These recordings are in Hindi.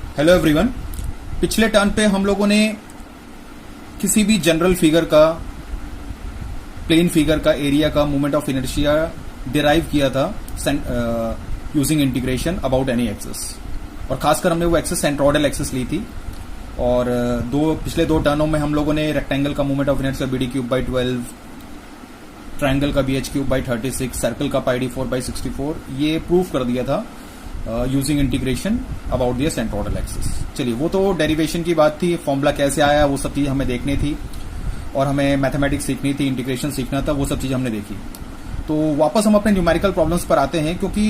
Hello everyone. पिछले टर्न पे हम लोगों ने किसी भी जनरल फिगर का, प्लेन फिगर का, एरिया का मोमेंट ऑफ इनर्शिया डिराइव किया था using integration about any axis, और खासकर हमने वो एक्सिस सेंट्रोइडल एक्सिस ली थी। और पिछले दो टर्नों में हम लोगों ने रेक्टेंगल का moment of inertia BD3/12, triangle का BH3/36, सर्कल का πD4/64 ये प्रूव कर दिया था using integration about the centroidal axis. चलिए, वो तो डेरिवेशन की बात थी, फॉर्मूला कैसे आया वो सब चीज हमें देखनी थी, और हमें मैथमेटिक्स सीखनी थी, इंटीग्रेशन सीखना था, वो सब चीज हमने देखी। तो वापस हम अपने न्यूमेरिकल प्रॉब्लम्स पर आते हैं, क्योंकि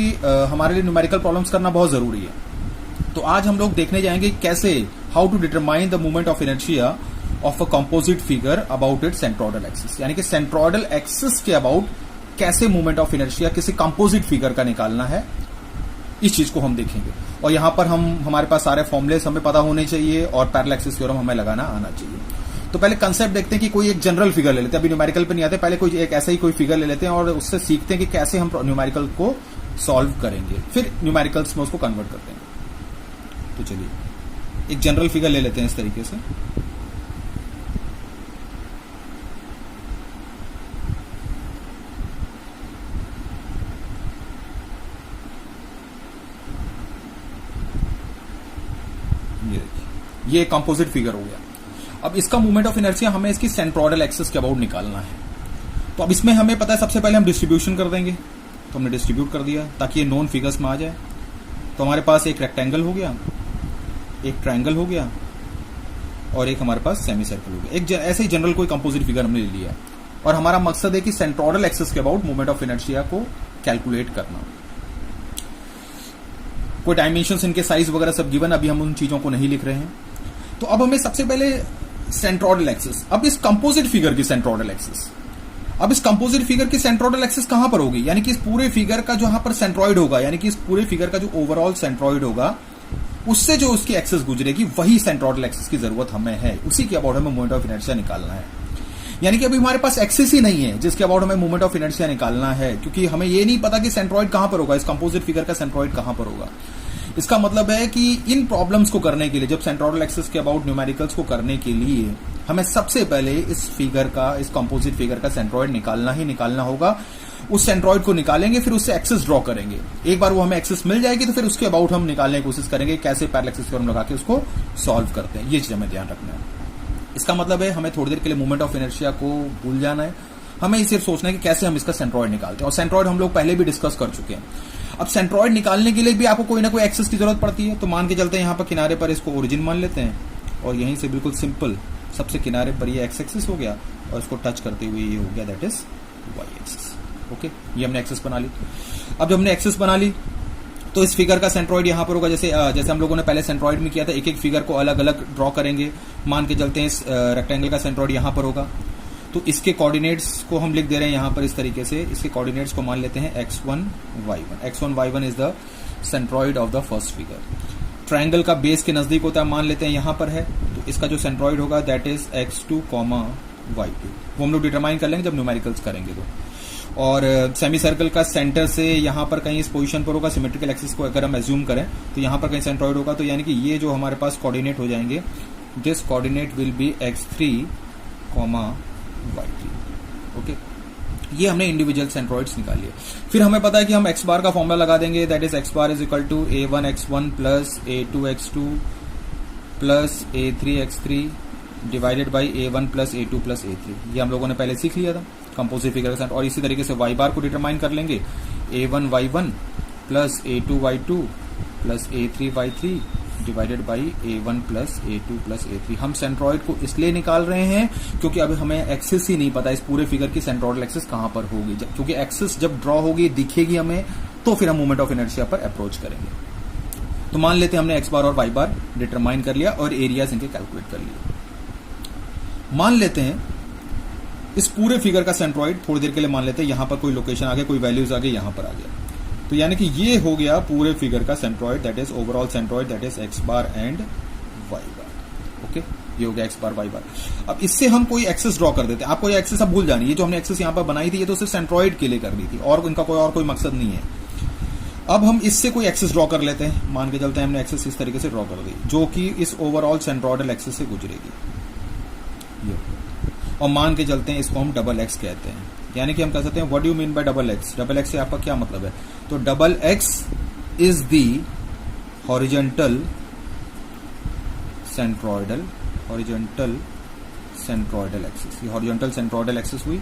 हमारे लिए न्यूमेरिकल प्रॉब्लम्स करना बहुत जरूरी है। तो आज हम लोग देखने जाएंगे कैसे, how to determine the moment of inertia of a composite figure about it centroidal axis, यानी कि सेंट्रोइडल एक्सिस के अबाउट कैसे मोमेंट ऑफ इनर्शिया किसी कंपोजिट फिगर का निकालना है, इस चीज को हम देखेंगे। और यहां पर हमारे पास सारे फॉर्मुलेस हमें पता होने चाहिए और पैरेलल एक्सिस थ्योरम हमें लगाना आना चाहिए। तो पहले कंसेप्ट देखते हैं कि कोई एक जनरल फिगर ले लेते हैं, अभी न्यूमेरिकल पे नहीं आते, पहले कोई एक ऐसा ही कोई फिगर ले लेते हैं और उससे सीखते हैं कि कैसे हम न्यूमेरिकल को सॉल्व करेंगे, फिर न्यूमेरिकल्स में उसको कन्वर्ट करते हैं। तो चलिए एक जनरल फिगर ले लेते हैं इस तरीके से। ये कंपोजिट फिगर हो गया। अब इसका मोमेंट ऑफ इनर्शिया हमें इसकी सेंट्रोइडल एक्सिस के अबाउट निकालना है। तो अब इसमें हमें पता है, सबसे पहले हम डिस्ट्रीब्यूशन कर देंगे। तो हमने डिस्ट्रीब्यूट कर दिया ताकि ये नॉन फिगर्स में आ जाए। तो हमारे पास एक रेक्टेंगल हो गया, एक ट्रायंगल हो गया, और एक हमारे पास सेमी सर्कल हो गया। एक ऐसे ही जनरल कोई कंपोजिट फिगर हमने ले लिया, और हमारा मकसद है कि सेंट्रोइडल एक्सिस के अबाउट मोमेंट ऑफ इनर्शिया को कैलकुलेट करना। कोई डायमेंशंस, इनके साइज वगैरह सब गिवन, अभी हम उन चीजों को नहीं लिख रहे हैं। तो अब हमें सबसे पहले सेंट्रोइडल एक्सिस, अब इस कंपोजिट फिगर की सेंट्रोइडल एक्सिस, अब इस कंपोजिट फिगर की सेंट्रोइडल एक्सिस कहां पर होगी, यानी कि इस पूरे फिगर का जो यहां पर सेंट्रोइड होगा, यानी कि इस पूरे फिगर का जो ओवरऑल सेंट्रोइड होगा, उससे जो उसकी एक्सिस गुजरेगी वही सेंट्रोइडल एक्सिस की जरूरत हमें है। उसी के अबाउट हमें मोमेंट ऑफ इनर्शिया निकालना है। यानी कि अभी हमारे पास एक्सिस ही नहीं है जिसके अबाउट हमें मोमेंट ऑफ इनर्शिया निकालना है, क्योंकि हमें ये नहीं पता कि सेंट्रोइड कहां पर होगा, इस कंपोजिट फिगर का सेंट्रोइड कहां पर होगा। इसका मतलब है कि इन प्रॉब्लम्स को करने के लिए, जब सेंट्रोइडल एक्सिस के अबाउट न्यूमेरिकल्स को करने के लिए हमें सबसे पहले इस फिगर का, इस कंपोजिट फिगर का सेंट्रोइड निकालना ही निकालना होगा। उस सेंट्रोइड को निकालेंगे, फिर उससे एक्सिस ड्रॉ करेंगे। एक बार वो हमें एक्सिस मिल जाएगी तो फिर उसके अबाउट हम निकालने की कोशिश करेंगे कैसे पैरेलल एक्सिस थ्योरम लगा के उसको सॉल्व करते हैं। ये चीज हमें ध्यान रखना है। इसका मतलब है हमें थोड़ी देर के लिए मोमेंट ऑफ इनर्शिया को भूल जाना है, हमें सिर्फ सोचना है कि कैसे हम इसका सेंट्रोइड निकालते हैं। और सेंट्रोइड हम लोग पहले भी डिस्कस कर चुके हैं। अब सेंट्रोइड निकालने के लिए भी आपको कोई ना कोई एक्सिस की जरूरत पड़ती है। तो मान के चलते हैं यहाँ पर किनारे पर इसको ओरिजिन मान लेते हैं, और यहीं से बिल्कुल सिंपल सबसे किनारे पर ये एक्स एक्सिस हो गया, और इसको टच करते हुए ये हो गया that is Y axis. Okay, ये हमने एक्सिस बना ली। अब जब हमने एक्सिस बना ली तो इस फिगर का सेंट्रोइड यहाँ पर होगा, जैसे हम लोगों ने पहले सेंट्रोइड में किया था। एक एक फिगर को अलग अलग ड्रॉ करेंगे। मान के चलते हैं इस रेक्टेंगल का सेंट्रोइड यहाँ पर होगा, तो इसके कोऑर्डिनेट्स को हम लिख दे रहे हैं यहाँ पर इस तरीके से। इसके कोऑर्डिनेट्स को मान लेते हैं x1 y1। x1 y1 is the centroid of the first figure. Triangle का बेस के नजदीक होता है, मान लेते हैं यहाँ पर है, तो इसका जो सेंट्रोइड होगा दैट इज x2, y2। वो हम लोग डिटरमाइन कर लेंगे जब न्यूमेरिकल्स करेंगे तो। और सेमी सर्कल का सेंटर से यहाँ पर कहीं इस पोजीशन पर होगा। सिमेट्रिकल एक्सिस को अगर हम एज्यूम करें तो यहाँ पर कहीं सेंट्रोइड होगा, तो यानी कि ये जो हमारे पास कोऑर्डिनेट हो जाएंगे, this coordinate will B x3, y3। Okay, ये हमने इंडिविजुअल सेंट्रोइड्स निकाल लिए। फिर हमें पता है कि हम x बार का फॉर्मूला लगा देंगे, that is x bar is equal to a1x1 plus a2x2 plus a3x3 divided by a1 plus a2 plus a3। ये हम लोगों ने पहले सीख लिया था कंपोजिट फिगर के साथ। और इसी तरीके से y बार को डिटरमाइन कर लेंगे, a1y1 plus a2y2 plus a3y3 divided by a1 plus a2 plus a3। हम सेंट्रोइड को इसलिए निकाल रहे हैं क्योंकि अभी हमें एक्सिस ही नहीं पता इस पूरे फिगर की सेंट्रोइडल एक्सिस कहां पर होगी। क्योंकि एक्सिस जब ड्रॉ होगी, दिखेगी हमें, तो फिर हम मोमेंट ऑफ इनर्शिया पर अप्रोच करेंगे। तो मान लेते हैं हमने x बार और y बार डिटरमाइन कर लिया और एरियाज इनके कैलकुलेट कर लिए। मान लेते हैं इस पूरे फिगर का सेंट्रोइड, थोड़ी देर के लिए मान लेते हैं यहां पर कोई लोकेशन आ गया, कोई वैल्यूज आ गई, यहां पर आ गया। तो यानी कि ये हो गया पूरे फिगर का centroid, that is overall centroid, that is x bar and y bar. Okay, ये हो गया x बार y बार। अब इससे हम कोई एक्सिस ड्रॉ कर देते हैं। आपको ये एक्सिस अब भूल जानी है, जो हमने एक्सिस यहाँ पर बनाई थी ये तो सिर्फ सेंट्रोइड के लिए कर दी थी, और इनका कोई मकसद नहीं है। अब हम इससे कोई एक्सिस ड्रॉ कर लेते हैं। मान के चलते हैं हमने एक्सिस इस तरीके से ड्रॉ कर दी जो कि इस ओवरऑल सेंट्रोइडल एक्सिस से गुजरेगी, ये। और मान के चलते हैं इसको हम डबल एक्स कहते हैं। यानी कि हम कह सकते हैं what do you mean by double x? Double x से आपका क्या मतलब है? तो double x is the horizontal centroidal axis. ये हॉरिजॉन्टल सेंट्रोइडल एक्सिस हुई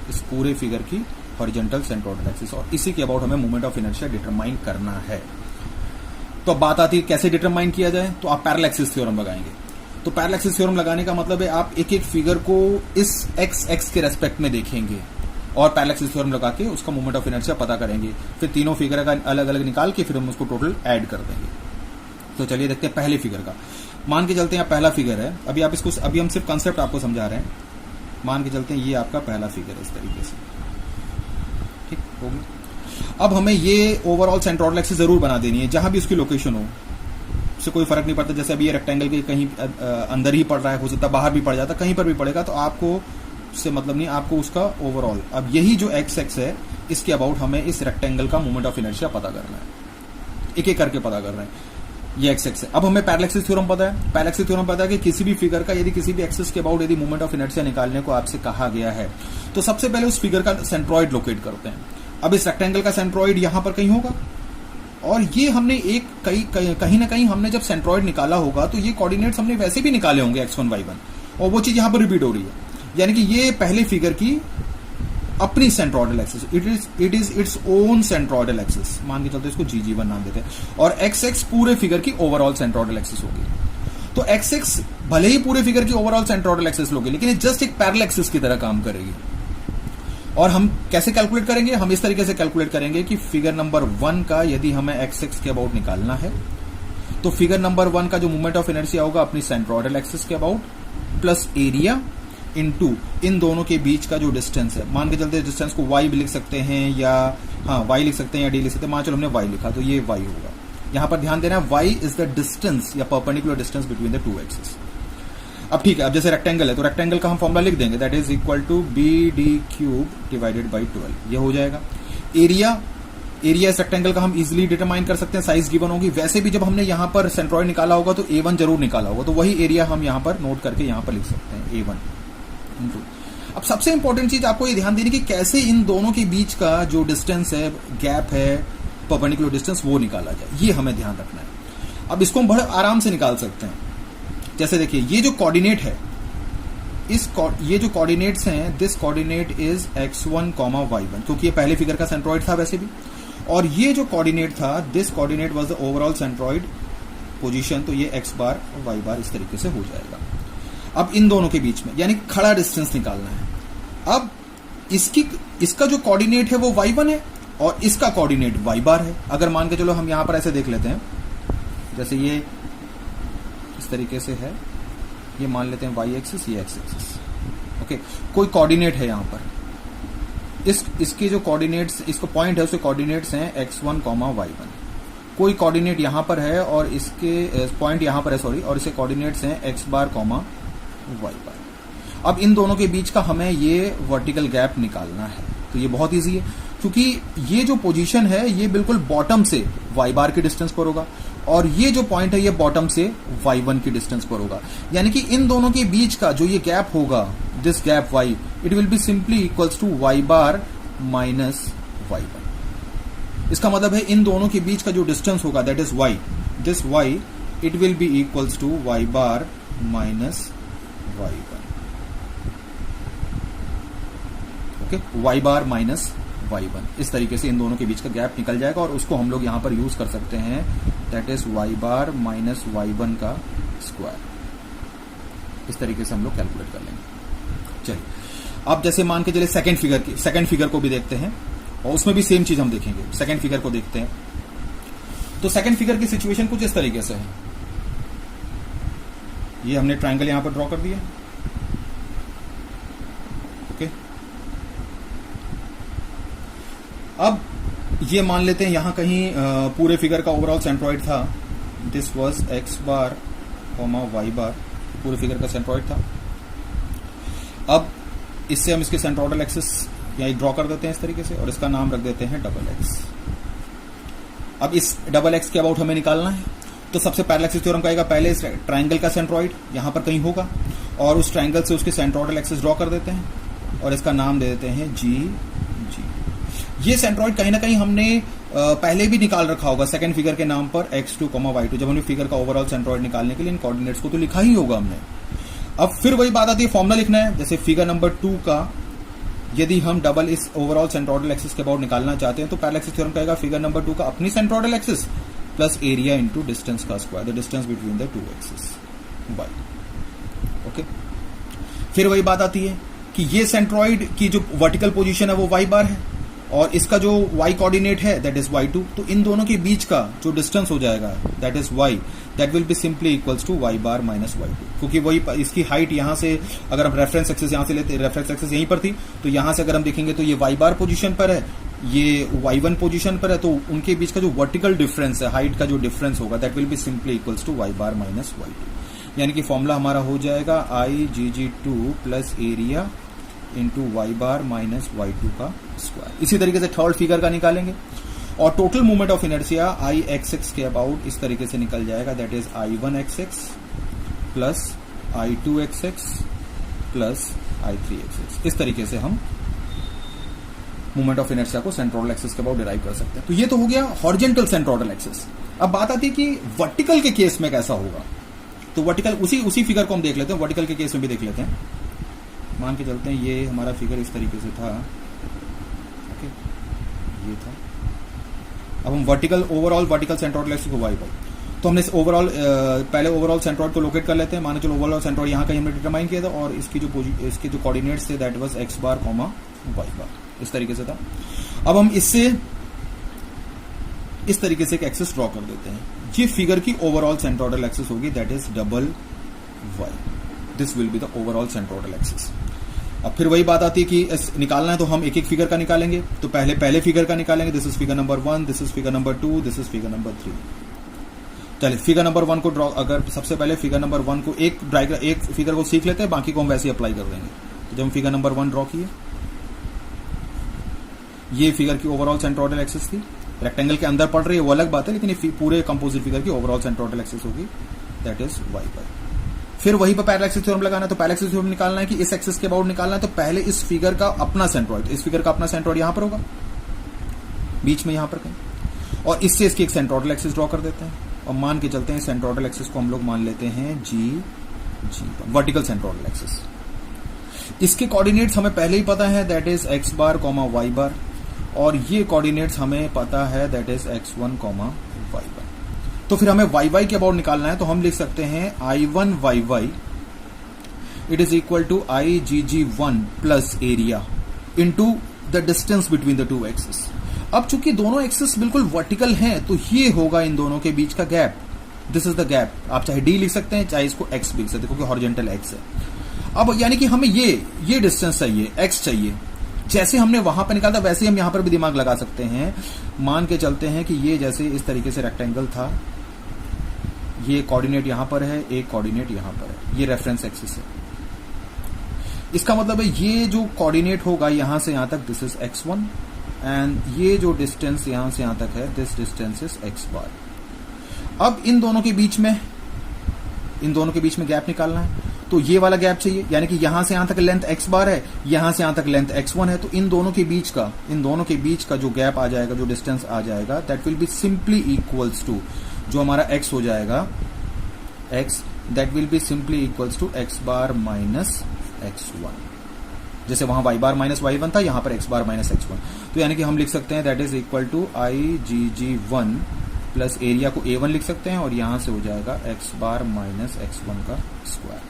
इस पूरे फिगर की हॉरिजॉन्टल सेंट्रोइडल एक्सिस, और इसी के अबाउट हमें मोमेंट ऑफ इनर्शिया डिटरमाइन करना है। तो अब बात आती है कैसे डिटरमाइन किया जाए। तो आप पैरेलल एक्सिस थ्योरम लगाएंगे। तो पैरेलल एक्सिस थ्योरम लगाने का मतलब है आप एक एक फिगर को इस एक्स के रेस्पेक्ट में देखेंगे और पैरेलल एक्सिस थ्योरम लगा के उसका मोमेंट ऑफ इनर्शिया पता करेंगे। फिर तीनों फिगर का अलग अलग निकाल के फिर हम उसको टोटल ऐड कर देंगे। तो चलिए देखते हैं पहले फिगर का। मान के चलते हैं पहला फिगर है, अभी हम सिर्फ कंसेप्ट आपको समझा रहे हैं। मान के चलते हैं ये आपका पहला फिगर है इस तरीके से, ठीक हो गया। अब हमें ये ओवरऑल सेंट्रोइडल एक्सिस जरूर बना देनी है जहां भी उसकी लोकेशन हो, उससे कोई फर्क नहीं पड़ता। जैसे अभी ये रेक्टेंगल के कहीं अंदर ही पड़ रहा है, हो सकता है बाहर भी पड़ जाता, कहीं पर भी पड़ेगा, तो आपको उससे मतलब नहीं, आपको उसका ओवरऑल। अब यही जो एक्स एक्स है इसके अबाउट हमें इस रेक्टेंगल का मोमेंट ऑफ इनर्शिया पता करना है, एक एक करके पता कर रहे हैं। ये एक्स एक्स है। अब हमें पैरेलल एक्सिस थ्योरम पता है। पैरेलल एक्सिस थ्योरम पता है कि किसी भी फिगर का यदि किसी भी एक्सिस के अबाउट यदि मोमेंट ऑफ इनर्शिया निकालने को आपसे कहा गया है तो सबसे पहले उस फिगर का सेंट्रोइड लोकेट करते हैं। अब इस रेक्टेंगल का सेंट्रोइड यहां पर कहीं होगा, और ये हमने कहीं ना कहीं हमने जब सेंट्रोइड निकाला होगा तो ये कोऑर्डिनेट्स हमने वैसे भी निकाले होंगे x1 y1, और वो चीज यहां पर रिपीट हो रही है। यानी कि ये पहले फिगर की अपनी centroidal axis, it is its own centroidal axis. मान के चलते इसको GG1 नाम देते हैं, और XX पूरे फिगर की ओवरऑल सेंट्रोइडल एक्सिस होगी। तो XX भले ही पूरे फिगर की ओवरऑल सेंट्रोइडल एक्सिस होगी, लेकिन ये जस्ट एक पैरेलल एक्सिस की तरह काम करेगी। और हम कैसे कैलकुलेट करेंगे? हम इस तरीके से कैलकुलेट करेंगे कि फिगर नंबर 1 का यदि हमें XX के अबाउट निकालना है तो फिगर नंबर 1 का जो मोमेंट ऑफ इनर्शिया होगा अपनी सेंट्रोइडल एक्सिस के about plus area into in दोनों के बीच का जो डिस्टेंस है। मान के चलते डिस्टेंस को y भी लिख सकते हैं या y लिख सकते हैं या d लिख सकते हैं। मान चलो हमने y लिखा तो ये y होगा। यहां पर ध्यान देना है y इज द डिस्टेंस या perpendicular distance between the two axis. अब ठीक है, अब जैसे रेक्टेंगल है तो रेक्टेंगल का हम फॉर्मूला लिख देंगे, that is equal to BD³ divided by 12, ये हो जाएगा। एरिया इस रेक्टेंगल का हम इजीली डिटरमाइन कर सकते हैं, साइज गिवन होगी। वैसे भी जब हमने यहां पर सेंट्रोइड निकाला होगा तो A1 जरूर निकाला होगा, तो वही एरिया हम यहां पर नोट करके यहां पर लिख सकते हैं A1। अब सबसे इंपॉर्टेंट चीज आपको ये ध्यान देनी कि कैसे इन दोनों के बीच का जो डिस्टेंस है, गैप है, परपेंडिकुलर डिस्टेंस, वो निकाला जाए, ये हमें ध्यान रखना है। अब इसको हम बड़े आराम से निकाल सकते हैं। जैसे देखिए ये जो कोऑर्डिनेट है, ये जो कोऑर्डिनेट्स हैं, this coordinate is x1, y1, क्योंकि ये पहले फिगर का सेंट्रोइड था वैसे भी, और ये जो कोऑर्डिनेट था, this coordinate was the overall centroid position, तो ये x बार y बार इस तरीके से हो जाएगा। अब इन दोनों के बीच में यानी खड़ा डिस्टेंस निकालना है। अब इसका जो कोऑर्डिनेट है वो y1 है और इसका कोऑर्डिनेट y बार है। अगर मान के चलो हम यहां पर ऐसे देख लेते हैं, जैसे ये इस तरीके से है, ये मान लेते हैं y एक्सिस, ये x एक्सिस, ओके। कोई कोऑर्डिनेट है यहां पर, इसके जो कोऑर्डिनेट्स, इसको पॉइंट है, उसके कोऑर्डिनेट्स हैं x1, y1। कोई कोऑर्डिनेट यहां पर है और इसके पॉइंट यहां पर है, सॉरी, और इसके कोऑर्डिनेट्स हैं x बार, y बार। अब इन दोनों के बीच का हमें ये वर्टिकल गैप निकालना है। तो ये बहुत इजी है, क्योंकि ये जो पोजीशन है ये बिल्कुल बॉटम से y बार की डिस्टेंस पर होगा, और ये जो पॉइंट है ये बॉटम से y1 की डिस्टेंस पर होगा। यानी कि इन दोनों के बीच का जो ये गैप होगा, this gap y, it will be simply equals to y bar minus y1। इसका मतलब है इन दोनों के बीच का जो डिस्टेंस होगा, that is y, this y, it will be equals to y bar minus y1, okay, y bar minus y1। इस तरीके से इन दोनों के बीच का गैप निकल जाएगा, और उसको हम लोग यहां पर यूज कर सकते हैं, that is y bar minus y1 का स्क्वायर। इस तरीके से हम लोग कैलकुलेट कर लेंगे। चलिए अब जैसे मान के चले सेकंड फिगर को भी देखते हैं, और उसमें भी सेम चीज हम देखेंगे। सेकंड फिगर को देखते हैं, तो सेकंड फिगर की सिचुएशन कुछ इस तरीके से है। ये हमने ट्रायंगल यहां पर ड्रॉ कर दिया, ओके। अब ये मान लेते हैं यहां कहीं पूरे फिगर का ओवरऑल सेंट्रोइड था, this was x bar, y बार, पूरे फिगर का सेंट्रोइड था। अब इससे हम इसके सेंट्रोइडल एक्सिस यहां ड्रॉ कर देते हैं इस तरीके से, और इसका नाम रख देते हैं डबल एक्स। अब इस डबल एक्स के अबाउट हमें निकालना है, तो सबसे पैरेलल थ्योरम कहेगा पहले इस ट्राइंगल का सेंट्रॉइड यहां पर कहीं होगा और उस ट्राइंगल से उसके सेंट्रोइडल एक्सिस ड्रॉ कर देते हैं और इसका नाम दे देते हैं जी जी। ये सेंट्रॉइड कहीं ना कहीं हमने पहले भी निकाल रखा होगा सेकंड फिगर के नाम पर x2, y2, जब हमने फिगर का ओवरऑल सेंट्रॉइड निकालने के लिए इन कोऑर्डिनेट्स को तो लिखा ही होगा हमने। अब फिर वही बात आती है, फॉर्मूला लिखना है। जैसे फिगर नंबर 2 का यदि हम डबल इस ओवरऑल सेंट्रोइडल एक्सिस के अबाउट निकालना चाहते हैं तो पैरेलल थ्योरम कहेगा फिगर नंबर 2 का अपनी centroidal axis plus area into distance का square, the distance between the two axis y। Okay, फिर वही बात आती है कि ये सेंट्रॉइड की जो वर्टिकल पोजीशन है वो y बार है और इसका जो y कोऑर्डिनेट है दैट इज y2, तो इन दोनों के बीच का जो डिस्टेंस हो जाएगा that is y, that will be simply equals to y bar minus y2, क्योंकि वही इसकी हाइट यहां से अगर हम रेफरेंस एक्सिस यहां से लेते, रेफरेंस एक्सिस यहीं पर थी, तो यहां से अगर हम देखेंगे तो ये y बार पोजीशन पर है, ये y1 पोजीशन पर है, तो उनके बीच का जो वर्टिकल डिफरेंस है, हाइट का जो डिफरेंस होगा that will be simply equals to y bar minus y2। यानी कि फॉर्मूला हमारा हो जाएगा IG2 plus area into Y bar minus y2 का स्क्वायर। इसी तरीके से थर्ड फिगर का निकालेंगे और total movement of inertia I(xx) के अबाउट इस तरीके से निकल जाएगा, that is I1xx plus I2xx plus I3xx। इस तरीके से हम मूवमेंट ऑफ इनर्शिया को सेंट्रोइडल एक्सिस के अबाउट डिराइव कर सकते हैं। तो ये तो हो गया हॉरिजॉन्टल सेंट्रोइडल एक्सिस। अब बात आती है कि वर्टिकल के केस में कैसा होगा। तो वर्टिकल उसी फिगर को हम देख लेते हैं, वर्टिकल के केस में भी देख लेते हैं। मान के चलते हैं ये हमारा फिगर इस तरीके से था, ओके, ये था। अब हम vertical overall vertical centroidal axis को वाई बाई, तो हमने ओवरऑल पहले ओवरऑल सेंट्रोइड को लोकेट कर लेते हैं। मान चलो ओवरऑल सेंट्रोइड यहाँ कहीं हमने डिटरमाइन किया था और इसके जो कोऑर्डिनेट्स थे that was x bar comma y बार, इस तरीके से था। अब हम इससे इस तरीके से एक एक्सिस ड्रॉ कर देते हैं। ये फिगर की ओवरऑल सेंट्रोइडल एक्सिस होगी that is double y, this will be the overall centroidal axis. अब फिर वही बात आती है कि निकालना है तो हम एक एक फिगर का निकालेंगे। तो पहले फिगर का निकालेंगे, this is figure number 1, this is figure number 2, this is figure number 3। चलिए फिगर नंबर 1 को ड्रॉ, अगर सबसे पहले फिगर नंबर 1 को एक फिगर को सीख लेते हैं, बाकी को हम वैसे अप्लाई कर देंगे। तो जब हम फिगर नंबर 1 ड्रॉ किए, ये फिगर की ओवरऑल सेंट्रोइडल एक्सिस थी, रेक्टेंगल के अंदर पड़ रही है वो अलग बात है, लेकिन ये पूरे कंपोजिट फिगर की ओवरऑल सेंट्रोइडल एक्सिस होगी दैट इज y बाई। फिर वहीं पर पैरेलल थ्योरम लगाना है। तो पैरेलल थ्योरम निकालना है कि इस एक्सिस के अबाउट निकालना है, तो पहले इस फिगर का अपना सेंट्रोइड, इस फिगर का अपना सेंट्रोइड यहां पर होगा बीच में, यहां पर कहीं, और इससे इसकी एक सेंट्रोइडल एक्सिस ड्रॉ कर देते हैं और मान के चलते हैं सेंट्रोइडल एक्सिस को हम लोग मान लेते हैं जी वर्टिकल सेंट्रोइडल एक्सिस। इसके कोऑर्डिनेट्स हमें पहले ही पता है that is x bar comma y बार, और ये कोऑर्डिनेट्स हमें पता है that is x1 comma y बार। तो फिर हमें y के अबाउट निकालना है, तो हम लिख सकते हैं I1 y it is equal to IG1 plus area into the distance between the two axis. अब चूंकि दोनों एक्सिस बिल्कुल वर्टिकल हैं तो ये होगा इन दोनों के बीच का gap, this is the gap. आप चाहे d लिख सकते हैं, चाहे इसको x भी लिख सकते हैं क्योंकि हॉरिजॉन्टल x है। अब यानी कि हमें ये डिस्टेंस चाहिए, x चाहिए। जैसे हमने वहां पर निकाला था वैसे हम यहां पर भी दिमाग लगा सकते हैं। मान के चलते हैं कि ये जैसे इस तरीके से रेक्टेंगल था, ये कोऑर्डिनेट यहां पर है, एक कोऑर्डिनेट यहां पर है, ये रेफरेंस एक्सिस है। इसका मतलब है ये जो कोऑर्डिनेट होगा यहां से यहां तक दिस इज x1 एंड ये जो डिस्टेंस यहां से यहां तक है दिस डिस्टेंस इज x बार। अब इन दोनों के बीच में गैप निकालना है, तो ये वाला गैप चाहिए, यानी कि यहां से यहां तक लेंथ x बार है, यहां से यहां तक लेंथ x1 है, तो इन दोनों के बीच का जो गैप आ जाएगा, जो डिस्टेंस आ जाएगा that will be simply equals to जो हमारा x हो जाएगा x, that will be simply equals to x bar minus x1। जैसे वहां y बार माइनस y1 था, यहां पर x बार माइनस x1। तो यानी कि हम लिख सकते हैं that is equal to IG1 plus area को A1 लिख सकते हैं और यहां से हो जाएगा x बार माइनस x1 का स्क्वायर।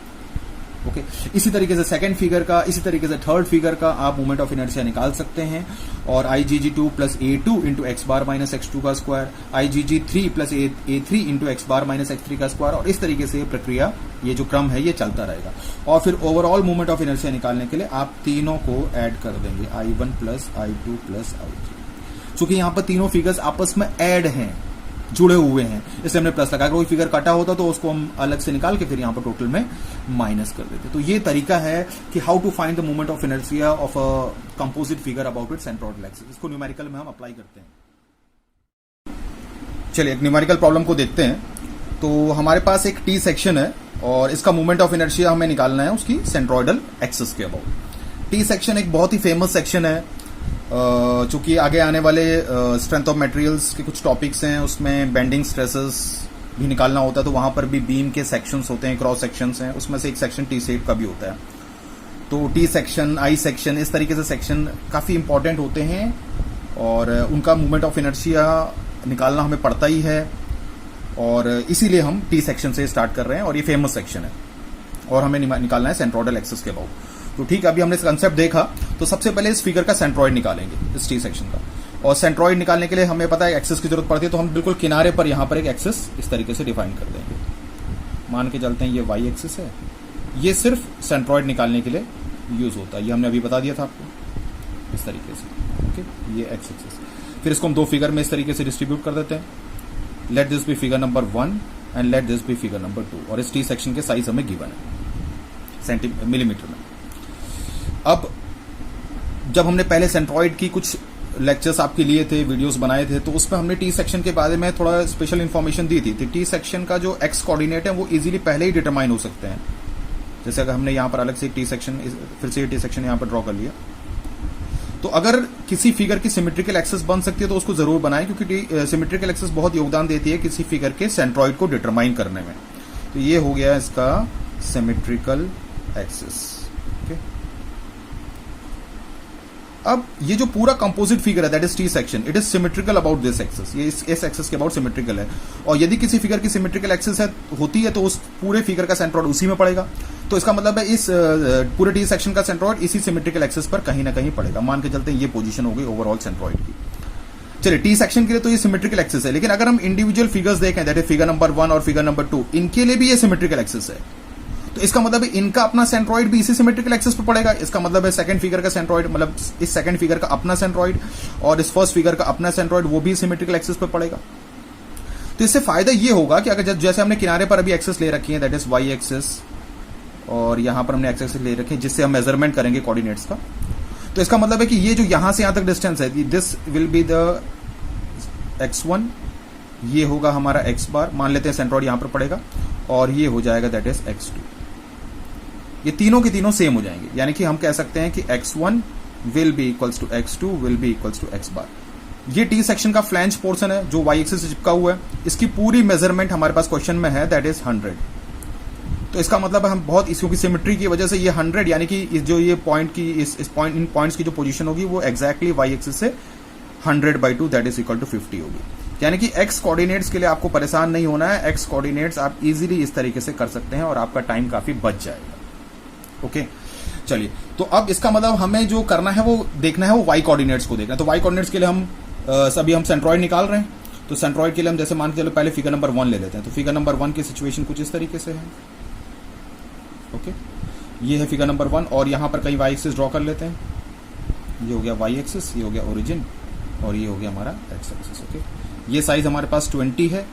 ओके, इसी तरीके से सेकंड फिगर का, इसी तरीके से थर्ड फिगर का आप मोमेंट ऑफ इनर्शिया निकाल सकते हैं। और IG2 plus A2 into X bar minus x2 का square, IG3 plus A3 into X bar minus x3 का स्क्वायर, और इस तरीके से प्रक्रिया, ये जो क्रम है ये चलता रहेगा। और फिर ओवरऑल मोमेंट ऑफ इनर्शिया निकालने के लिए आप तीनों को ऐड कर देंगे, I1 plus I2 plus I3। चूंकि यहां पर तीनों फिगर्स आपस में ऐड हैं, जुड़े हुए हैं, इसलिए हमने प्लस लगाया। कोई फिगर कटा होता तो उसको हम अलग से निकाल के फिर यहां पर टोटल में माइनस कर देते। तो ये तरीका है कि how to find the moment of inertia of a composite figure about it centroidal axis. इसको न्यूमेरिकल में हम अप्लाई करते हैं। चलिए एक न्यूमेरिकल प्रॉब्लम को देखते हैं। तो हमारे पास एक टी सेक्शन है और इसका मोमेंट ऑफ इनर्शिया हमें निकालना है उसकी सेंट्रोइडल एक्सिस के अबाउट। टी सेक्शन एक बहुत ही फेमस सेक्शन है, चूंकि आगे आने वाले स्ट्रेंथ ऑफ मटेरियल्स के कुछ टॉपिक्स हैं, उसमें बेंडिंग स्ट्रेसेस भी निकालना होता है, तो वहां पर भी बीम के सेक्शंस होते हैं, क्रॉस सेक्शंस हैं, उसमें से एक सेक्शन टी शेप का भी होता है। तो टी सेक्शन, आई सेक्शन, इस तरीके से सेक्शन काफी इंपॉर्टेंट होते हैं और उनका मोमेंट ऑफ इनर्शिया निकालना हमें पड़ता ही है, और इसीलिए हम टी सेक्शन से स्टार्ट कर रहे हैं और ये फेमस सेक्शन है और हमें निकालना है सेंट्रोइडल एक्सिस के अबाउट। तो ठीक है, अभी हमने इस कंसेप्ट देखा, तो सबसे पहले इस फिगर का सेंट्रोइड निकालेंगे, इस टी सेक्शन का। और सेंट्रोइड निकालने के लिए हमें पता है एक्सिस की जरूरत पड़ती है, तो हम बिल्कुल किनारे पर यहां पर एक एक्सिस इस तरीके से डिफाइन कर देंगे। मान के चलते हैं ये वाई एक्सिस है, ये सिर्फ सेंट्रोइड निकालने के लिए यूज होता है, ये हमने अभी बता दिया था आपको इस तरीके से। ओके, ये एक्स एक्सिस। फिर इसको हम दो फिगर में इस तरीके से डिस्ट्रीब्यूट कर देते हैं। Let this be figure number 1 and let this be figure number 2, और इस टी सेक्शन के साइज हमें गिवन है मिलीमीटर में। अब जब हमने पहले सेंट्रोइड की कुछ लेक्चर्स आपके लिए थे, वीडियोस बनाए थे, तो उसमें हमने टी सेक्शन के बारे में थोड़ा स्पेशल इन्फॉर्मेशन दी थी। टी सेक्शन का जो एक्स कोऑर्डिनेट है वो इजीली पहले ही डिटरमाइन हो सकते हैं। जैसे अगर हमने यहां पर अलग से टी सेक्शन, फिर से टी सेक्शन यहां पर ड्रॉ कर लिया, तो अगर किसी फिगर की सिमेट्रिकल एक्सिस बन सकती है तो उसको जरूर बनाएं, क्योंकि सिमेट्रिकल एक्सिस बहुत योगदान देती है किसी फिगर के सेंट्रोइड को डिटरमाइन करने में। तो ये हो गया इसका सिमेट्रिकल एक्सिस। अब ये जो पूरा कंपोजिट फिगर है that is T section, it is symmetrical about this axis, ये इस एक्सिस के अबाउट सिमेट्रिकल है। और यदि किसी फिगर की सिमेट्रिकल एक्सिस होती है तो उस पूरे फिगर का सेंट्रोइड उसी में पड़ेगा। तो इसका मतलब है इस पूरे टी सेक्शन का सेंट्रोइड इसी सिमेट्रिकल एक्सिस पर कहीं ना कहीं पड़ेगा। मान के चलते हैं ये पोजीशन हो गई ओवरऑल सेंट्रोइड की। चलिए, टी सेक्शन के लिए तो ये सिमेट्रिकल एक्सिस है, लेकिन अगर हम इंडिविजुअल फिगर्स देखें, दैट इज फिगर नंबर 1 और फिगर नंबर 2, इनके लिए भी ये सिमेट्रिकल एक्सिस है। तो इसका मतलब है इनका अपना सेंट्रोइड भी इसी सिमेट्रिकल एक्सिस पर पड़ेगा। इसका मतलब है सेकंड फिगर का सेंट्रोइड, मतलब इस सेकंड फिगर का अपना सेंट्रोइड और इस फर्स्ट फिगर का अपना सेंट्रोइड, वो भी सिमेट्रिकल एक्सिस पर पड़ेगा। तो इससे फायदा ये होगा कि अगर जैसे हमने किनारे पर अभी एक्सिस ले रखी है, दैट इज वाई एक्सिस, और यहां पर हमने एक्स एक्सिस ले रखी है जिससे हम मेजरमेंट करेंगे कोऑर्डिनेट्स का। तो इसका मतलब है कि ये जो यहां से यहां तक डिस्टेंस है, this will be the x1, ये होगा हमारा x बार, मान लेते हैं सेंट्रोइड यहां पर पड़ेगा, और ये हो जाएगा दैट इज x2। ये तीनों के तीनों सेम हो जाएंगे, यानी कि हम कह सकते हैं कि x1 will be equals to x2 will be equals to x bar. ये टी सेक्शन का फ्लैंज पोर्शन है जो y एक्सिस से चिपका हुआ है, इसकी पूरी मेजरमेंट हमारे पास क्वेश्चन में है, दैट इज 100। तो इसका मतलब हम बहुत इसकी सिमेट्री की वजह से ये 100, यानी कि जो ये पॉइंट की इस पॉइंट, इन पॉइंट्स की जो पोजीशन होगी वो एग्जैक्टली y एक्सिस से 100/2 दैट इज इक्वल टू 50 होगी। यानी कि x कोऑर्डिनेट्स के लिए आपको परेशान नहीं होना है, x कोऑर्डिनेट्स आप इजीली इस तरीके से कर सकते हैं और आपका टाइम काफी बच जाएगा। ओके, चलिए, तो अब इसका मतलब हमें जो करना है वो देखना है, वो y कोऑर्डिनेट्स को देखना है। तो y कोऑर्डिनेट्स के लिए हम सभी हम सेंट्रोइड निकाल रहे हैं। तो सेंट्रोइड के लिए हम जैसे मान के चलो पहले फिगर नंबर 1 ले लेते हैं। तो फिगर नंबर 1 की सिचुएशन कुछ इस तरीके से है। ओके, ये है फिगर नंबर 1 और यहां पर कहीं y एक्सिस ड्रॉ कर लेते हैं। ये हो गया y एक्सिस, ये हो गया ओरिजिन, और ये हो गया हमारा x एक्सिस। ओके, ये साइज हमारे पास 20 है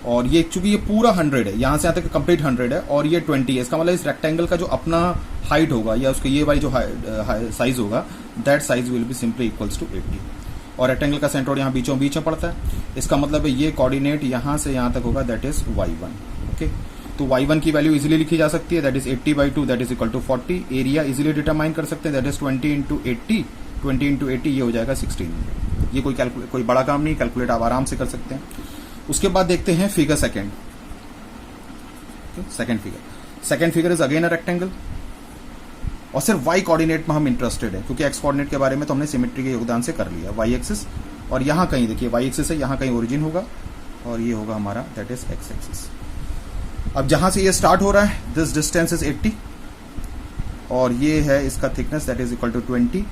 और ये चूंकि ये पूरा 100 है, यहां से यहां तक कंप्लीट 100 है और ये 20 है। इसका मतलब इस रेक्टेंगल का जो अपना हाइट होगा या उसके ये वाली जो साइज होगा, that size will be simply equals to 80। और रेक्टेंगल का सेंट्रोइड यहाँ बीचों बीच में पड़ता है। इसका मतलब है ये कोऑर्डिनेट यहां से यहां तक होगा, दैट इज y1। ओके, तो y1 की वैल्यू इजीली लिखी जा सकती है, that is 80/2 that is equal to 40। Area easily determine कर सकते हैं, दैट इज 20 इंटू 80, 20 इंटू 80 ये हो जाएगा 16। ये कोई बड़ा काम नहीं, कैलकुलेट आप आराम से कर सकते हैं। उसके बाद देखते हैं figure second. Second figure is again a rectangle और सिर्फ y कोऑर्डिनेट में हम इंटरेस्टेड है, क्योंकि x कोऑर्डिनेट के बारे में तो हमने सिमेट्री के योगदान से कर लिया। y एक्सिस और यहां कहीं देखिए y एक्सिस है, यहां कहीं ओरिजिन होगा और ये होगा हमारा दैट इज x एक्सिस। अब जहां से ये स्टार्ट हो रहा है, दिस डिस्टेंस इज 80 और ये है इसका thickness that is equal to 20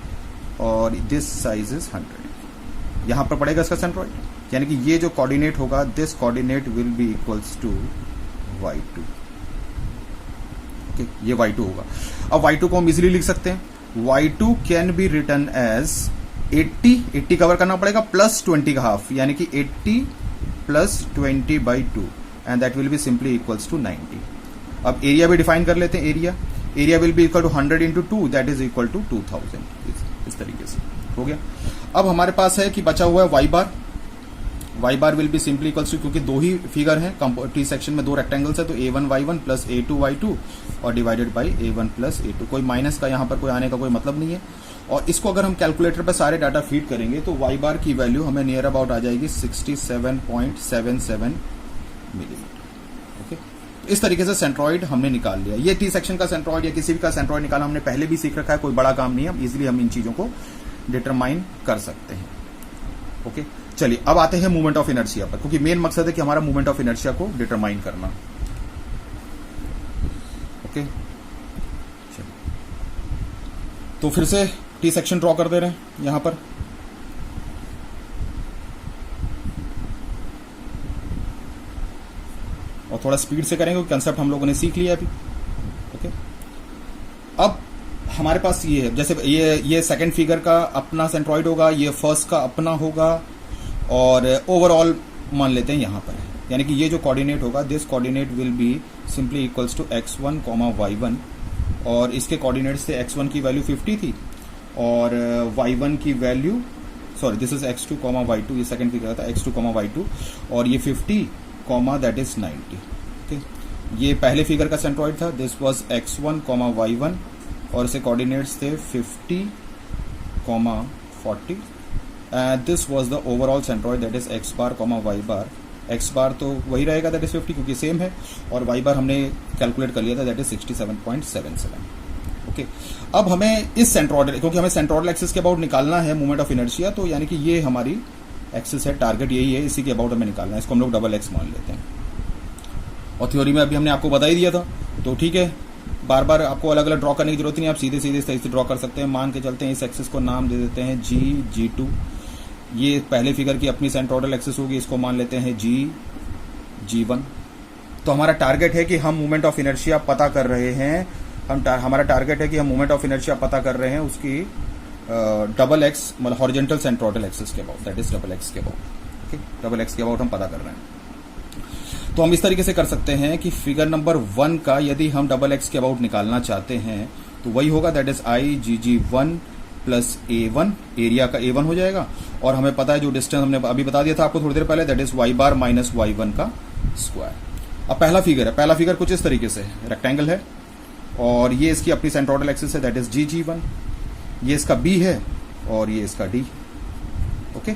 और दिस साइज इज 100। यहां पर पड़ेगा इसका सेंट्रोइड, यानी कि ये जो कोऑर्डिनेट होगा, this coordinate will be equals to y2। Okay, ये y2 होगा। अब y2 को हम इजीली लिख सकते हैं, y2 can be written as 80 cover करना पड़ेगा प्लस 20 का हाफ, यानी कि 80 plus 20/2 and that will be simply equals to 90। अब एरिया भी डिफाइन कर लेते हैं। Area will be equal to 100 into 2 that is equal to 2000। इस तरीके से हो गया। अब हमारे पास है कि बचा हुआ है y bar. Y bar will be simply equals to, क्योंकि दो ही फिगर हैं टी सेक्शन में, दो रेक्टेंगल्स है, तो a1y1 प्लस a2y2 और divided by a1 plus a2। कोई माइनस का यहाँ पर कोई आने का कोई मतलब नहीं है। और इसको अगर हम कैलकुलेटर पर सारे डाटा फीड करेंगे तो वाई बार की वैल्यू हमें नियर अबाउट आ जाएगी 67.77 मिलीमीटर। ओके, तो इस तरीके से सेंट्रॉइड हमने निकाल लिया। ये टी सेक्शन का सेंट्रॉइड या किसी भी का सेंट्रॉइड निकालना हमने पहले भी सीख रखा है, कोई बड़ा काम नहीं है, हम इजीली हम इन चीजों को डिटरमाइन कर सकते हैं। ओके, चलिए अब आते हैं मूवमेंट ऑफ इनर्शिया पर, क्योंकि मेन मकसद है कि हमारा मूवमेंट ऑफ इनर्शिया को डिटरमाइन करना। ओके, चलिए तो फिर से टी सेक्शन ड्रॉ कर दे रहे हैं यहां पर। और थोड़ा स्पीड से करेंगे, कंसेप्ट हम लोगों ने सीख लिया अभी। ओके, अब हमारे पास ये है, जैसे ये सेकंड फिगर का अपना सेंट्रॉइड होगा, ये फर्स्ट का अपना होगा, और ओवरऑल मान लेते हैं यहां पर, यानी कि ये जो कोऑर्डिनेट होगा, this coordinate will be simply equals to x1, y1, और इसके कोऑर्डिनेट्स थे x1 की वैल्यू 50 थी और y1 की value, sorry this is x2, y2, ये सेकंड फिगर था x2, y2, और ये 50, दैट इज 90। ओके, ये पहले फिगर का सेंट्रॉइड था, दिस वाज x1, y1, और इसके कोऑर्डिनेट्स थे 50, 40, and this was the overall centroid, that is x bar, y bar. x बार तो वही रहेगा, दैट इज 50 क्योंकि सेम है, और y बार हमने कैलकुलेट कर लिया था, दैट इज 67.77। ओके, अब हमें इस सेंट्रॉइड, क्योंकि हमें सेंट्रॉइडल एक्सिस के अबाउट निकालना है मूवमेंट ऑफ इनर्शिया, तो यानी कि ये हमारी एक्सिस है, टारगेट यही है, इसी के अबाउट हमें निकालना है। इसको हम लोग डबल एक्स मान लेते हैं, और थ्योरी में अभी हमने आपको बता ही दिया था, तो ठीक है, बार बार आपको अलग अलग ड्रॉ करने की जरूरत नहीं, आप सीधे सीधे सही से ड्रॉ कर सकते हैं। मान के चलते हैं इस एक्सिस को नाम दे देते हैं G2, ये पहले फिगर की अपनी सेंट्रॉइडल एक्सिस होगी, इसको मान लेते हैं G1। तो हमारा टारगेट है कि हम मूवमेंट ऑफ इनर्शिया पता कर रहे हैं, हमारा टारगेट है कि हम मूवमेंट ऑफ इनर्शिया पता कर रहे हैं उसकी डबल एक्स, मतलब हॉरिजॉन्टल सेंट्रॉइडल एक्सिस के about, that is double x के अबाउट। ओके, डबल एक्स के अबाउट हम पता कर रहे हैं। तो हम इस तरीके से कर सकते हैं कि फिगर नंबर 1 का यदि हम डबल एक्स के अबाउट निकालना चाहते हैं तो वही होगा, that is IgG1 plus A1, area का A1 हो जाएगा, और हमें पता है जो डिस्टेंस हमने अभी बता दिया था आपको थोड़ी देर पहले, that is y bar minus y1 का स्क्वायर। अब पहला फिगर है, पहला फिगर कुछ इस तरीके से रेक्टेंगल है, और ये इसकी अपनी सेंट्रॉइडल एक्सिस है, दैट इज G1, ये इसका B है और ये इसका D। ओके,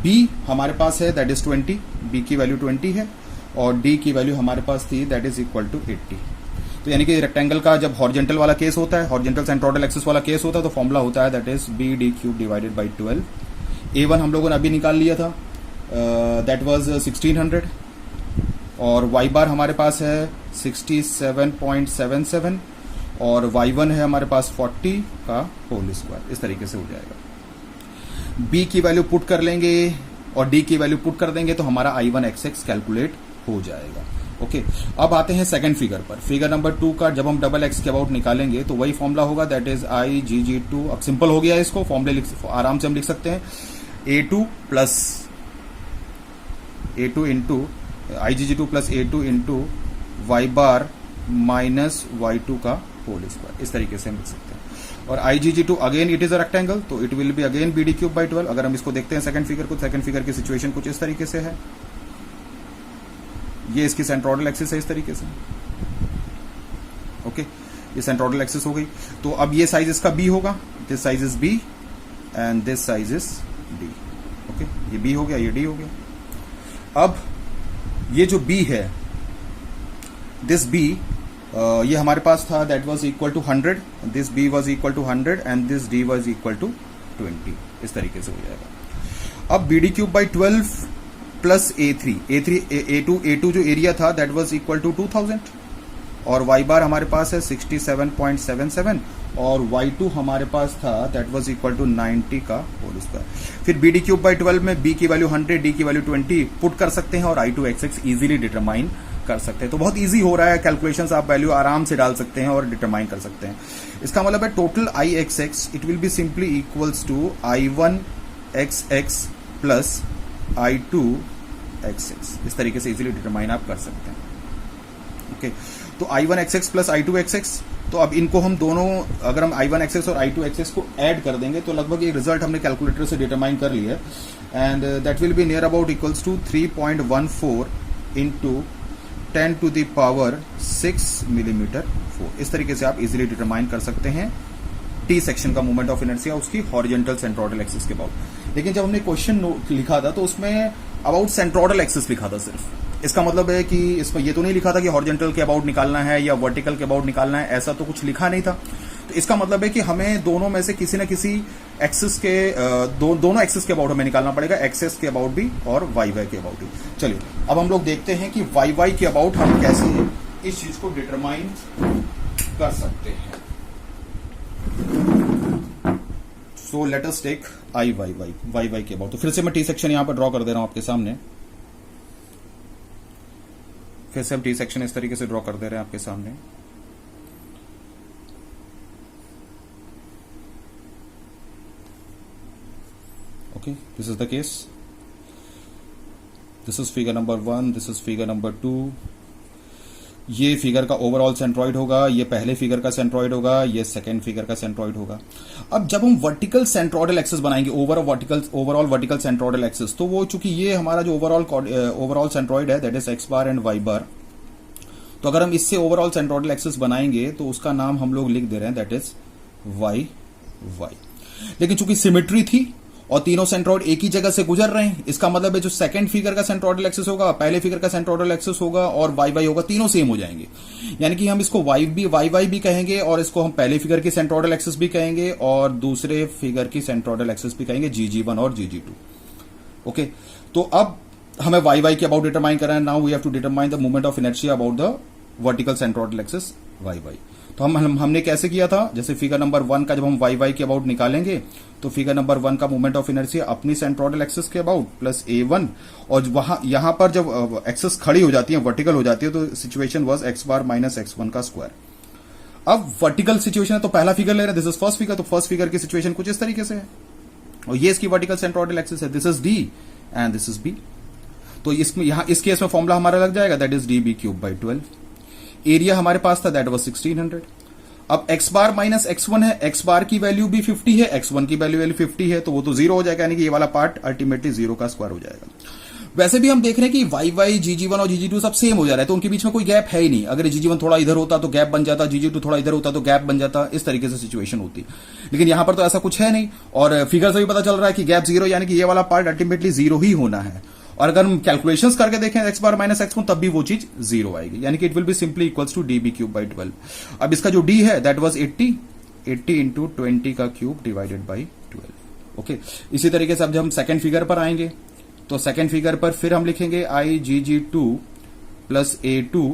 B हमारे पास है, दैट इज 20, B की वैल्यू 20 है, और D की वैल्यू हमारे पास थी, दैट इज इक्वल टू 80। तो यानी कि रेक्टेंगल का जब हॉरिजॉन्टल वाला केस होता है, हॉरिजॉन्टल सेंट्रॉइडल एक्सिस वाला केस होता है, तो फॉर्मूला होता है that is BD³ divided by 12। A1 हम लोगों ने अभी निकाल लिया था, दैट वाज 1600, और y बार हमारे पास है 67.77, और y1 है हमारे पास 40 का होल स्क्वायर। इस तरीके से हो जाएगा। B की वैल्यू पुट कर लेंगे और D की वैल्यू पुट कर देंगे तो हमारा I1XX कैलकुलेट हो जाएगा। ओके, अब आते हैं सेकंड फिगर पर। फिगर नंबर 2 का जब हम डबल एक्स के अबाउट निकालेंगे तो वही फॉर्मूला होगा, दैट इज IgG2। अब सिंपल हो गया है, इसको फॉर्मूले आराम से हम लिख सकते हैं, A2 plus A2 into IgG2 plus A2 into y bar minus y2 का होल स्क्वायर। इस तरीके से हम लिख सकते हैं। और IgG2 again it is a rectangle, तो it will be again BD³ by 12। अगर हम इसको देखते हैं सेकंड फिगर को, सेकंड फिगर की सिचुएशन कुछ इस तरीके से है, ये इसकी सेंट्रॉइडल एक्सिस है इस तरीके से। ओके, ये सेंट्रॉइडल एक्सिस हो गई। तो अब ये साइज इसका B होगा, this size is B and this size is D। Okay, ये B हो गया, ये D हो गया। अब ये जो B है, दिस B ये हमारे पास था, that was equal to 100, this B was equal to 100 and this D was equal to 20। इस तरीके से हो जाएगा। अब BD³ बाई 12 प्लस A2 जो एरिया था दैट वाज इक्वल टू 2000, और y बार हमारे पास है 67.77, और y2 हमारे पास था दैट वाज इक्वल टू 90 का होल स्क्वायर। फिर BD³ बाई 12 में B की वैल्यू 100, D की वैल्यू 20 पुट कर सकते हैं, और I2XX इजीली डिटरमाइन कर सकते हैं। तो बहुत इजी हो रहा है कैलकुलेशंस, आप वैल्यू आराम से डाल सकते हैं और डिटरमाइन कर सकते हैं। इसका मतलब है total IXX it will be simply equals to I1XX plus I2XX। इस तरीके से इजीली डिटरमाइन आप कर सकते हैं। ओके, तो I1XX प्लस I2XX, तो अब इनको हम दोनों, अगर हम I1 एक्सेस और I2 एक्सेस को ऐड कर देंगे तो लगभग ये रिजल्ट हमने कैलकुलेटर से डिटरमाइन कर लिया है, and that will be near about equals to 3.14 into 10 to the power 6 millimetre 4। इस तरीके से आप इजीली डिटरमाइन कर सकते हैं टी सेक्शन का मोमेंट ऑफ इनर्शिया उसकी हॉरिजॉन्टल सेंट्रोइडल एक्सिस के अबाउट। लेकिन जब हमने क्वेश्चन लिखा था तो उसमें अबाउट सेंट्रोइडल एक्सिस लिखा था सिर्फ। इसका मतलब है कि इसमें ये तो नहीं लिखा था कि हॉरिजॉन्टल के अबाउट निकालना है या वर्टिकल के अबाउट निकालना है, ऐसा तो कुछ लिखा नहीं था। तो इसका मतलब है कि हमें दोनों में से किसी न किसी एक्सिस के दोनों एक्सिस के अबाउट हमें निकालना पड़ेगा, एक्सेस के अबाउट भी और वाई वाई के अबाउट भी। चलिए अब हम लोग देखते हैं कि वाई वाई के अबाउट हम कैसे इस चीज को डिटरमाइन कर सकते हैं। So let us take I y y, y y के अबाउट। तो फिर से मैं टी सेक्शन यहां पर ड्रॉ कर दे रहा हूं आपके सामने। फिर से हम टी सेक्शन इस तरीके से ड्रॉ कर दे रहे हैं आपके सामने। Okay, this is the case. This is figure number 1, this is figure number 2. ये फिगर का ओवरऑल सेंट्रॉइड होगा, ये पहले फिगर का सेंट्रॉइड होगा, ये सेकेंड फिगर का सेंट्रॉइड होगा। अब जब हम वर्टिकल सेंट्रॉइडल एक्सिस बनाएंगे, ओवरऑल वर्टिकल सेंट्रॉइडल एक्सिस, तो वो चूंकि ये हमारा जो ओवरऑल सेंट्रॉइड है that is X bar and Y bar, तो अगर हम इससे ओवरऑल सेंट्रॉइडल एक्सिस बनाएंगे तो उसका नाम हम लोग लिख दे रहे हैं दैट इज वाई वाई। लेकिन चूंकि सिमेट्री थी और तीनों सेंट्रॉइड एक ही जगह से गुजर रहे हैं, इसका मतलब है जो सेकंड फिगर का सेंट्रॉइडल एक्सिस होगा, पहले फिगर का सेंट्रॉइडल एक्सिस होगा और वाई वाई होगा, तीनों सेम हो जाएंगे। यानी कि हम इसको वाई वाई भी कहेंगे और इसको हम पहले फिगर की सेंट्रॉइडल एक्सिस भी कहेंगे और दूसरे फिगर की सेंट्रॉइडल एक्सिस भी कहेंगे, GG1 और GG2। ओके, तो अब हमें वाई वाई के अबाउट डिटरमाइन करना है। Now we have to determine the moment of inertia about the vertical centroidal axis y y. तो हमने कैसे किया था, जैसे फिगर नंबर 1 का जब हम वाई वाई के अबाउट निकालेंगे तो फिगर नंबर 1 का मोमेंट ऑफ इनर्शिया अपनी सेंट्रॉइडल एक्सिस के अबाउट प्लस A1, और यहां पर जब एक्सिस खड़ी हो जाती है, वर्टिकल हो जाती है, तो situation was x bar minus x1 का स्क्वायर। अब वर्टिकल सिचुएशन है तो पहला फिगर ले रहे हैं, दिस इज फर्स्ट फिगर, तो फर्स्ट फिगर की सिचुएशन कुछ इस तरीके से है और ये इसकी वर्टिकल सेंट्रॉइडल एक्सिस है, this is D and this is B। तो इसमें यहां इस केस में फॉर्मूला हमारा लग जाएगा दैट इज DB³/12। एरिया हमारे पास था दैट वाज 1600। अब x बार माइनस x1 है, x बार की वैल्यू भी 50 है, x1 की वैल्यू 50 है, तो वो तो 0 हो जाएगा, यानी कि ये वाला पार्ट अल्टीमेटली 0 का स्क्वायर हो जाएगा। वैसे भी हम देख रहे हैं कि वाई वाई GG1 और GG2 सब सेम हो जा रहा है, तो उनके बीच में कोई गैप है ही नहीं। अगर GG1 थोड़ा इधर होता तो गैप बन जाता, GG2 थोड़ा इधर होता तो गैप बन जाता, इस तरीके से सिचुएशन होती। लेकिन यहां पर तो ऐसा कुछ है नहीं और फिगर से भी पता चल रहा है कि गैप 0, यानी कि ये वाला पार्ट अल्टीमेटली 0 ही होना है। और अगर हम कैलकुलेशंस करके देखें x बार माइनस x1 तब भी वो चीज 0 आएगी, यानी कि it will be simply equals to DB³/12। अब इसका जो d है दैट वाज 80 इंटू 20 का क्यूब डिवाइडेड बाई 12। ओके, इसी तरीके से अब जब हम सेकंड फिगर पर आएंगे तो सेकंड फिगर पर फिर हम लिखेंगे IGG2 plus A2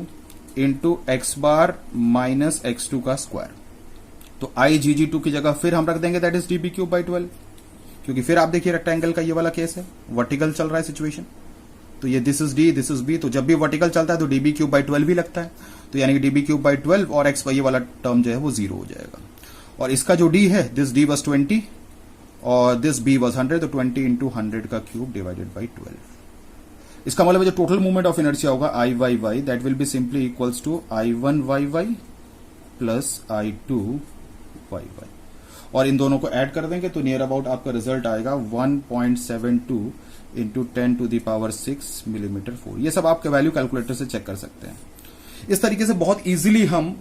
into x bar minus x2 का स्क्वायर। तो IGG2 की जगह फिर हम रख देंगे दैट इज DB³/12, क्योंकि फिर आप देखिए रेक्टेंगल का ये वाला केस है, वर्टिकल चल रहा है सिचुएशन, तो ये this is D, this is B, तो जब भी वर्टिकल चलता है तो DB³/12 भी लगता है, तो यानी कि DB³/12 और x ये वाला टर्म जो है वो 0 हो जाएगा। और इसका जो D है, दिस D वाज 20 और दिस B वाज 100, तो 20 इंटू 100 का क्यूब डिवाइडेड बाई 12। इसका मतलब जो टोटल मूवमेंट ऑफ इनर्शिया होगा I y y that will be simply equals to I1 y y plus I2 y y, और इन दोनों को ऐड कर देंगे तो नियर अबाउट आपका रिजल्ट आएगा 1.72 into 10 to the power 6 millimetre 4। ये सब आपके वैल्यू कैलकुलेटर से चेक कर सकते हैं। इस तरीके से बहुत इजीली हम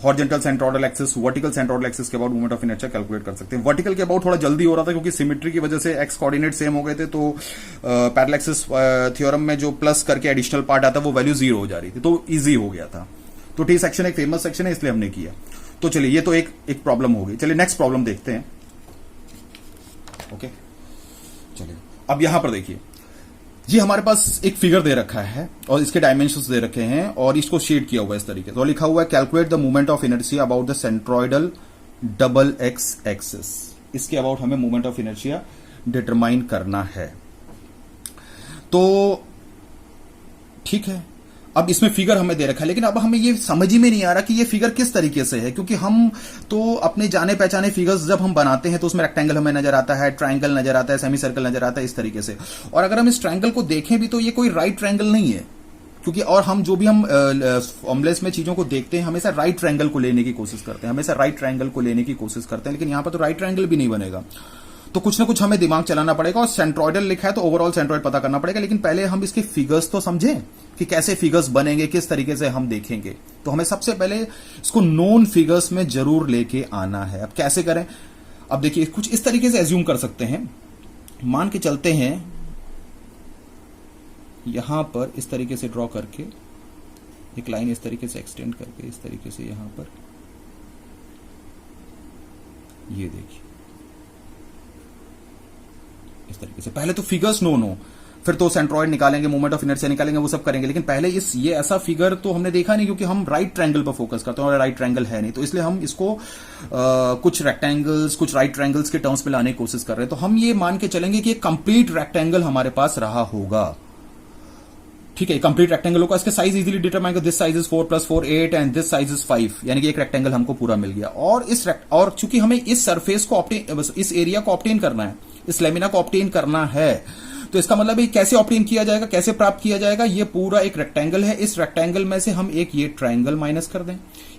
horizontal centroidal axis, vertical centroidal axis के about movement of inertia calculate कर सकते हैं। वर्टिकल के अबाउट थोड़ा जल्दी हो रहा था क्योंकि सिमेट्री की वजह से एक्स कोऑर्डिनेट सेम हो गए थे, तो पैरेलल एक्सिस थ्योरम में जो प्लस करके एडिशनल पार्ट आता वो वैल्यू 0 हो जा रही थी, तो इजी हो गया था। तो टी सेक्शन एक फेमस सेक्शन है इसलिए हमने किया। तो चलिए ये तो एक प्रॉब्लम हो गई। चलिए नेक्स्ट प्रॉब्लम देखते हैं। ओके, चलिए अब यहां पर देखिए, ये हमारे पास एक फिगर दे रखा है और इसके डायमेंशंस दे रखे हैं और इसको शेड किया हुआ है इस तरीके से, और लिखा हुआ है calculate the movement of inertia about the centroidal double x axis. इसके अबाउट हमें मूवमेंट ऑफ इनर्शिया डिटरमाइन करना है। तो ठीक है, अब इसमें फिगर हमें दे रखा है, लेकिन अब हमें ये समझ ही में नहीं आ रहा कि ये फिगर किस तरीके से है, क्योंकि हम तो अपने जाने पहचाने फिगर्स जब हम बनाते हैं तो उसमें रेक्टेंगल हमें नजर आता है, ट्रायंगल नजर आता है, सेमी सर्कल नजर आता है, इस तरीके से। और अगर हम इस ट्रायंगल को देखें भी तो ये कोई राइट ट्रायंगल नहीं है, क्योंकि और हम जो भी हम फॉर्मुलेस में चीजों को देखते हैं हमेशा राइट ट्रायंगल को लेने की कोशिश करते हैं, हमेशा राइट ट्रायंगल को लेने की कोशिश करते हैं, लेकिन यहां पर तो राइट ट्रायंगल भी नहीं बनेगा। तो कुछ ना कुछ हमें दिमाग चलाना पड़ेगा, और सेंट्रोइडल लिखा है तो ओवरऑल सेंट्रोइड पता करना पड़ेगा। लेकिन पहले हम इसके फिगर्स तो समझें कि कैसे फिगर्स बनेंगे, किस तरीके से हम देखेंगे। तो हमें सबसे पहले इसको नोन फिगर्स में जरूर लेके आना है। अब कैसे करें? अब देखिए कुछ इस तरीके से एज्यूम कर सकते हैं, मान के चलते हैं यहां पर इस तरीके से ड्रॉ करके एक लाइन इस तरीके से एक्सटेंड करके इस तरीके से यहां पर, ये देखिए इस तरीके से। पहले तो फिगर्स नोन हो, फिर तो सेंट्रोइड निकालेंगे, मोमेंट ऑफ इनर्शिया निकालेंगे, वो सब करेंगे। लेकिन पहले ये ऐसा फिगर तो हमने देखा नहीं, क्योंकि हम राइट ट्रायंगल पर फोकस करते हैं और राइट ट्रायंगल है नहीं, तो इसलिए हम इसको कुछ रेक्टेंगल्स, कुछ राइट ट्रायंगल्स के टर्म्स में लाने की कोशिश कर रहे हैं। तो हम ये मान के चलेंगे कि एक कंप्लीट रेक्टेंगल हमारे पास रहा होगा। ठीक है, कंप्लीट रेक्टेंगल होगा, इसके साइज इजीली डिटरमाइन कर, this size is 4 + 4 8 and this size is 5, यानी कि एक रेक्टेंगल हमको पूरा मिल गया। और चूंकि हमें इस सरफेस को इस एरिया को ऑब्टेन करना है, इस लेमिना को ऑब्टेन करना है, तो इसका मतलब कैसे ऑब्टेन किया जाएगा, कैसे प्राप्त किया जाएगा? ये पूरा एक रेक्टेंगल है, इस रेक्टेंगल में से हम एक ये ट्रायंगल माइनस कर दें,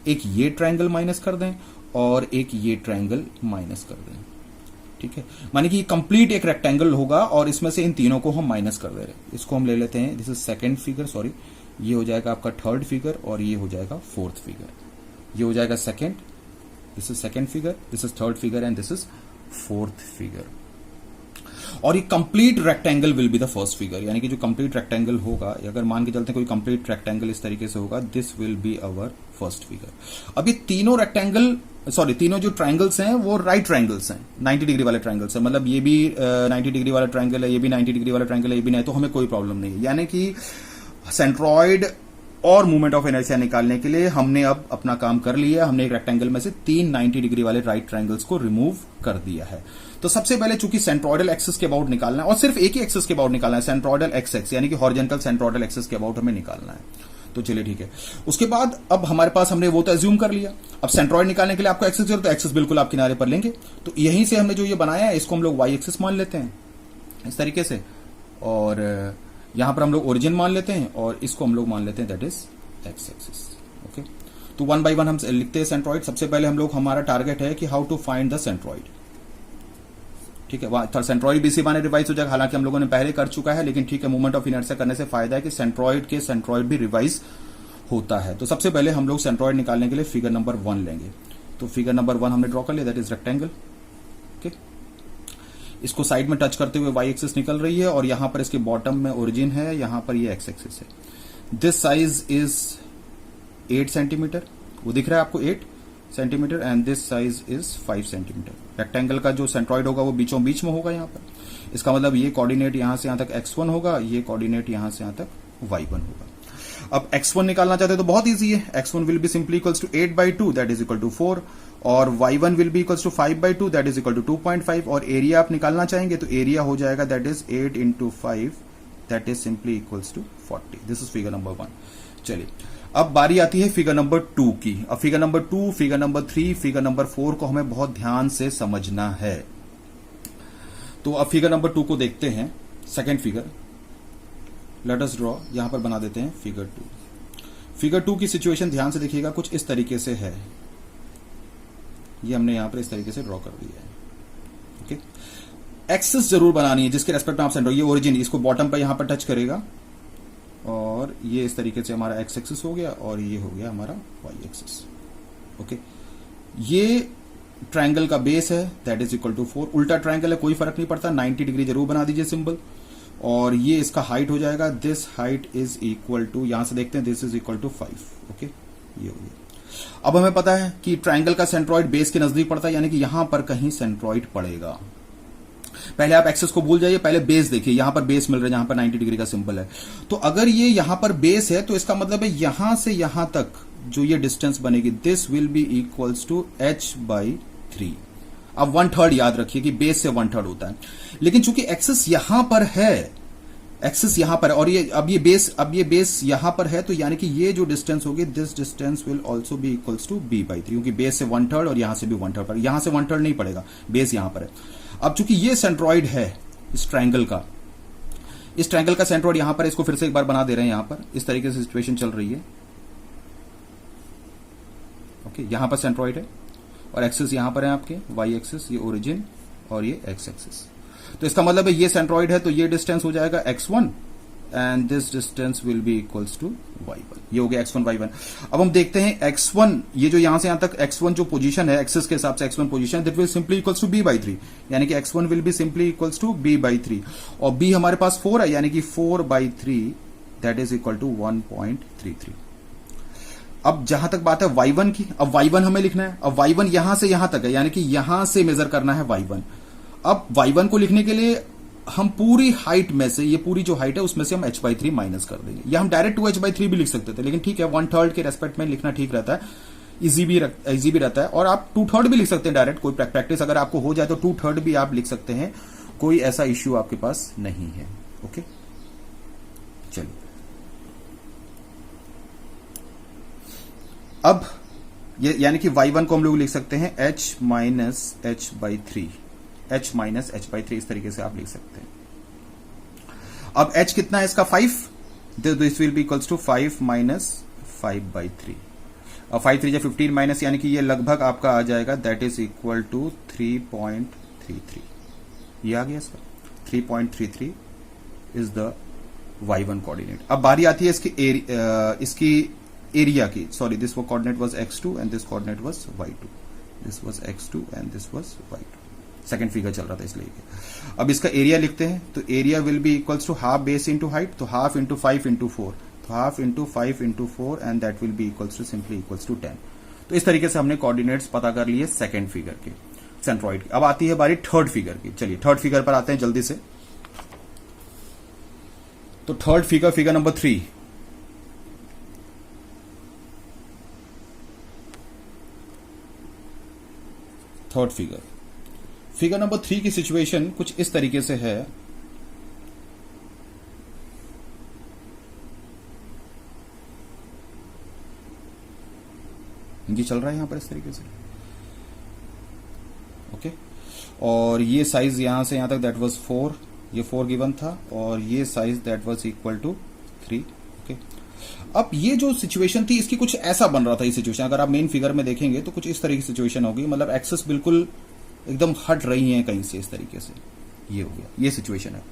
एक ये ट्रायंगल माइनस कर दें और एक ये ट्रायंगल माइनस कर दें। ठीक है, माने कि कंप्लीट एक रेक्टेंगल होगा और इसमें से इन तीनों को हम माइनस कर दे रहे हैं। इसको हम ले लेते हैं, this is second figure, sorry, ये हो जाएगा आपका थर्ड फिगर और ये हो जाएगा फोर्थ फिगर। ये हो जाएगा second, this is second figure, this is third figure and this is fourth figure. और ये complete rectangle will be the first figure, यानी कि जो कंप्लीट रेक्टेंगल होगा, अगर मान के चलते हैं कोई कंप्लीट रेक्टेंगल इस तरीके से होगा, this will be our first figure. अब ये तीनों जो ट्रायंगल्स हैं वो राइट ट्रायंगल्स हैं, 90 डिग्री वाले ट्रायंगल्स हैं, मतलब ये भी 90 डिग्री वाला ट्रायंगल है, ये भी 90 डिग्री वाला ट्रायंगल है, ये भी नहीं, तो हमें कोई प्रॉब्लम नहीं है। यानी कि सेंट्रॉइड और मूवमेंट ऑफ इनर्शिया निकालने के लिए हमने अब अपना काम कर लिया। हमने एक रेक्टेंगल में से 3 90 डिग्री वाले राइट ट्रायंगल्स को रिमूव कर दिया है। तो सबसे पहले चूंकि सेंट्रोइडल एक्सिस के अबाउट निकालना है और सिर्फ एक ही एक्सिस के अबाउट निकालना है, सेंट्रोइडल एक्स, यानी कि हॉरिजॉन्टल सेंट्रोइडल एक्सिस के अबाउट हमें निकालना है। तो चलिए ठीक है, उसके बाद अब हमारे पास हमने वो तो एज्यूम कर लिया। अब सेंट्रोइड निकालने के लिए आपको एक्सिस जरूरत है, एक्सिस बिल्कुल आप किनारे पर लेंगे। तो यहीं से हमने जो ये बनाया है इसको हम लोग वाई एक्सिस मान लेते हैं इस तरीके से, और यहां पर हम लोग ओरिजिन मान लेते हैं और इसको हम लोग मान लेते हैं that is x axis. Okay, तो 1 by 1 हम लिखते हैं सेंट्रोइड। सबसे पहले हम लोग, हमारा टारगेट है कि how to find the centroid. ठीक है, सेंट्रोइड भी इसी बारे रिवाइज हो जाएगा, हालांकि हम लोगों ने पहले कर चुका है, लेकिन ठीक है, मूवमेंट ऑफ इनर्शिया करने से फायदा है कि सेंट्रोइड भी रिवाइज होता है। तो सबसे पहले हम लोग सेंट्रोइड निकालने के लिए फिगर नंबर 1 लेंगे। तो फिगर नंबर 1 हमने ड्रॉ कर लिया, दैट इज रेक्टेंगल। ओके, इसको साइड में टच करते हुए वाई एक्सिस निकल रही है और यहां पर इसके बॉटम में ओरिजिन है, यहां पर ये एक्स एक्सिस है। दिस साइज इज 8 सेंटीमीटर, वो दिख रहा है आपको 8 centimetre, and this size is 5 centimetre. Rectangle का जो सेंट्रोइड होगा वो बीचों बीच में होगा यहां पर। इसका मतलब ये कोऑर्डिनेट यहां से यहां तक x1 होगा, ये कोऑर्डिनेट यहां से यहां तक y1 होगा। अब x1 निकालना चाहते हैं तो बहुत इजी है, x1 will be simply equals to 8 by 2 that is equal to 4, और y1 will be equals to 5 by 2 that is equal to 2.5, और एरिया आप निकालना चाहेंगे तो एरिया हो जाएगा that is 8 into 5 that is simply equals to 40। This is figure number 1। चलिए, अब बारी आती है फिगर नंबर 2 की। अब figure number 2, figure number 3, figure number 4 को हमें बहुत ध्यान से समझना है। तो अब फिगर नंबर 2 को देखते हैं, second figure. Let us draw, यहां पर बना देते हैं फिगर 2। फिगर 2 की सिचुएशन ध्यान से देखिएगा, कुछ इस तरीके से है। ये हमने यहां पर इस तरीके से ड्रॉ कर दिया है। ओके, एक्सिस जरूर बनानी है जिसके रेस्पेक्ट में आप सेंटर, ये ओरिजिन, इसको बॉटम पर यहां पर टच करेगा और ये इस तरीके से हमारा एक्स एक्सिस हो गया और ये हो गया हमारा वाई एक्सिस। ओके, ये ट्रायंगल का बेस है दैट इज इक्वल टू 4। उल्टा ट्रायंगल है, कोई फर्क नहीं पड़ता, 90 डिग्री जरूर बना दीजिए सिंबल। और ये इसका हाइट हो जाएगा, this height is equal to, यहां से देखते हैं, this is equal to 5। Okay, ये हो गया। अब हमें पता है कि ट्रायंगल का सेंट्रोइड बेस के नजदीक पड़ता है, यानी कि यहां पर कहीं सेंट्रोइड पड़ेगा। पहले आप एक्सेस को भूल जाइए, पहले बेस देखिए, यहां पर बेस मिल रहा है जहां पर 90 डिग्री का सिंबल है। तो अगर ये यहां पर बेस है तो इसका मतलब है यहां से यहां तक जो ये डिस्टेंस बनेगी, this will be equals to h/3। अब 1/3 याद रखिए कि बेस से 1/3 होता है, लेकिन चूंकि एक्सेस यहां पर है, एक्सेस यहां पर, और ये अब ये बेस यहां पर है, तो यानी कि ये जो डिस्टेंस होगी, this distance will also be equals to b/3, क्योंकि बेस से 1/3 और यहां से भी 1/3 पर, यहां से 1/3 नहीं पड़ेगा, बेस यहां पर है। अब चूंकि ये सेंट्रोइड है इस ट्रायंगल का, इस ट्रायंगल का सेंट्रोइड यहां पर, इसको फिर से एक बार बना दे रहे हैं, यहां पर इस तरीके से सिचुएशन चल रही है। ओके, यहां पर सेंट्रोइड है और एक्सिस यहां पर है आपके, वाई एक्सिस, ये ओरिजिन और ये एक्स एक्सिस। तो इसका मतलब है ये सेंट्रोइड है, तो ये डिस्टेंस हो जाएगा x1 and this distance will be equals to y1। ये हो गया x1 y1। अब हम देखते हैं x1, ये जो यहां से यहां तक x1 जो पोजीशन है, एक्सिस के हिसाब से x1 position, that will simply equals to b/3, यानी कि x1 will be simply equals to b/3 और b हमारे पास 4 है, यानी कि 4/3 दैट इज इक्वल टू 1.33। अब जहां तक बात है y1 की, अब y1 हमें लिखना है। अब y1 यहां से यहां तक है, यानी कि यहां से मेजर करना है y1। अब y1 को लिखने के लिए हम पूरी हाइट में से, ये पूरी जो हाइट है उसमें से हम h/3 माइनस कर देंगे, या हम डायरेक्ट 2h/3 भी लिख सकते थे, लेकिन ठीक है 1/3 के रेस्पेक्ट में लिखना ठीक रहता है, इजी भी रहता है। और आप 2/3 भी लिख सकते हैं डायरेक्ट, कोई प्रैक्टिस अगर आपको हो जाए तो 2/3 भी आप लिख सकते हैं, कोई ऐसा इश्यू आपके पास नहीं है। ओके, चलिए अब ये यानी कि y1 को हम लोग लिख सकते हैं h minus h/3, h minus h/3, इस तरीके से आप लिख सकते हैं। अब h कितना है इसका 5, this will be equals to 5 minus 5/3। अब 5 3 15 माइनस, यानी कि ये लगभग आपका आ जाएगा, दैट इज इक्वल टू 3.33। ये आ गया इसका 3.33 इज द y1 कोऑर्डिनेट। अब बारी आती है इसकी एरिया की, सॉरी दिस वो coordinate was x2 and this coordinate was y2, this was x2 and this was y2। Second figure चल रहा था इसलिए। अब इसका एरिया लिखते हैं, तो area will be equals to half base into height, तो हाफ इंटू 5 इंटू 4, तो half into 5 into 4 and that will be equals to simply equals to 10। तो इस तरीके से हमने कोऑर्डिनेट्स पता कर लिए सेकंड फिगर के, सेंट्रॉइड की। अब आती है बारी थर्ड फिगर की। चलिए थर्ड फिगर पर आते हैं जल्दी से। तो third figure, figure number 3, third figure, figure number 3 की सिचुएशन कुछ इस तरीके से है। ये चल रहा है यहां पर इस तरीके से, ओके। और ये साइज यहां से यहां तक दैट वाज 4, ये 4 गिवन था, और ये size that was equal to 3, okay. अब ये जो सिचुएशन थी इसकी कुछ ऐसा बन रहा था ये सिचुएशन, अगर आप मेन फिगर में देखेंगे तो कुछ इस तरह की सिचुएशन होगी, मतलब एक्सेस बिल्कुल एकदम हट रही है कहीं से, इस तरीके से ये हो गया, ये सिचुएशन है।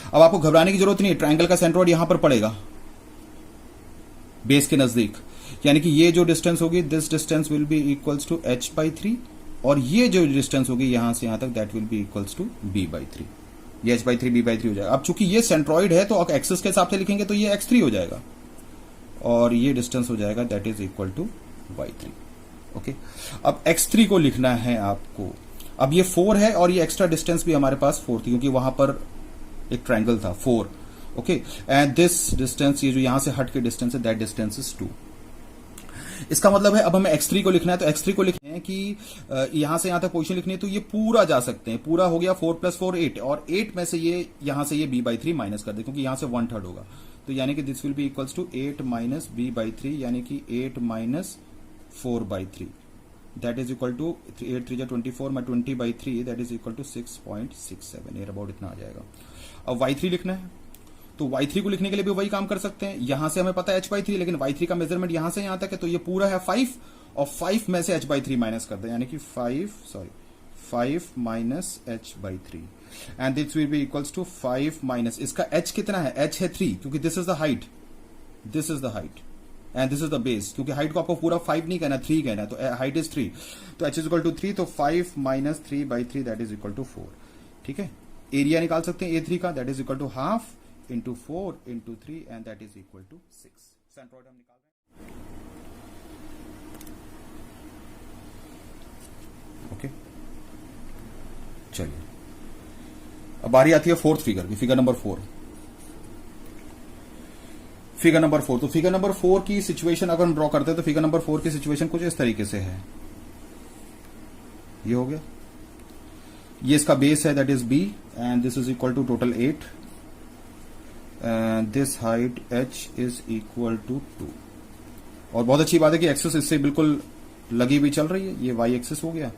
अब आपको घबराने की जरूरत नहीं है, ट्रायंगल का सेंट्रोइड यहां पर पड़ेगा बेस के नजदीक, यानी कि ये जो डिस्टेंस होगी, this distance will be equals to h/3, और ये जो डिस्टेंस होगी यहां से यहां तक that will be equals to b/3। ये h/3 b/3 हो जाएगा। अब चूंकि ये सेंट्रोइड है तो एक्सेस के हिसाब से लिखेंगे तो ये x3 हो जाएगा, और ये डिस्टेंस हो जाएगा that is equal to y3, okay. अब x3 को लिखना है आपको। अब ये 4 है और ये एक्स्ट्रा डिस्टेंस भी हमारे पास 4 थी, क्योंकि वहां पर एक ट्रायंगल था 4, ओके। एंड दिस डिस्टेंस, ये जो यहां से हट के डिस्टेंस है, दैट डिस्टेंस इज 2। इसका मतलब है अब हमें x3 को लिखना है, तो x3 को लिखना है कि यहां से यहां तक पोजीशन लिखनी है, तो ये पूरा जा सकते हैं, पूरा हो गया 4 + 4 8, और 8 में से ये यहां से ये b/3 माइनस कर दे, क्योंकि यहां से 1/3 होगा, तो यानी कि this will be equals to 8 minus b/3, यानी कि 8 minus 4/3, that is equal to 8 3 24 में 20/3, that is equal to 6.67, near about इतना आ जाएगा। अब y3 लिखना है, तो y3 को लिखने के लिए भी वही काम कर सकते हैं। यहां से हमें पता है h/3, लेकिन y3 का मेजरमेंट यहां से यहां तक है, तो ये पूरा है 5, और 5 में से h/3 माइनस कर दें, यानी कि 5 minus h/3, and this will be equals to 5 minus, इसका h कितना है, h है 3, क्योंकि this is the height, this is the height and this is the base, क्योंकि हाइट को आपको पूरा 5 नहीं कहना, 3 कहना है, तो हाइट इज 3, तो h इज इक्वल टू 3, तो 5 minus 3/3 that is equal to 4, ठीक है। एरिया निकाल सकते हैं A3 का, that is equal to half into 4 into 3 and that is equal to 6। Centroid हम निकाल रहे हैं, ओके। चलिए अब बारी आती है फोर्थ फिगर की, फिगर नंबर 4, फिगर नंबर 4। तो फिगर नंबर 4 की सिचुएशन अगर हम ड्रॉ करते हैं, तो फिगर नंबर 4 की सिचुएशन कुछ इस तरीके से है, ये हो गया, ये इसका बेस है that is b, and this is equal to total 8, and this height h is equal to 2। और बहुत अच्छी बात है कि एक्सेस इससे बिल्कुल लगी हुई चल रही है, ये y एक्सेस हो गया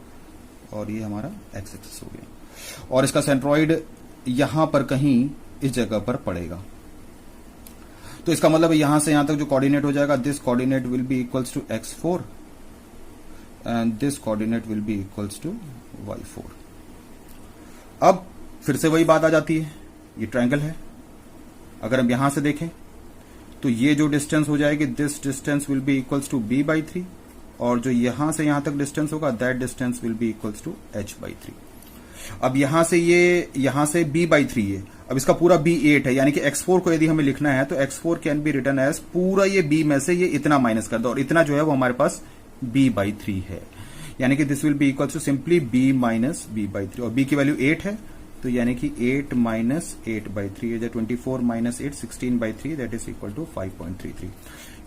और ये हमारा x एक्सेस हो गया, और इसका सेंट्रोइड यहां पर कहीं इस जगह पर पड़ेगा। तो इसका मतलब यहां से यहां तक जो कोऑर्डिनेट हो जाएगा, this coordinate will be equals to x4 and this coordinate will be equals to y4। अब फिर से वही बात आ जाती है, ये ट्रायंगल है, अगर हम यहां से देखें तो ये जो डिस्टेंस हो जाएगी, this distance will be equals to b/3, और जो यहां से यहां तक डिस्टेंस होगा, that distance will be equals to h/3। अब यहां से b/3 है, अब इसका पूरा b 8 है, यानी कि x4 को यदि हमें लिखना है तो x4 can be written as पूरा ये b में से ये इतना माइनस कर दो, और इतना जो है वो हमारे पास b/3 है, यानी कि this will be equal to simply b minus b/3, और b की वैल्यू 8 है, तो यानी कि 8 माइनस 8/3 है, 24 minus 8 16/3, that is equal to 5.33।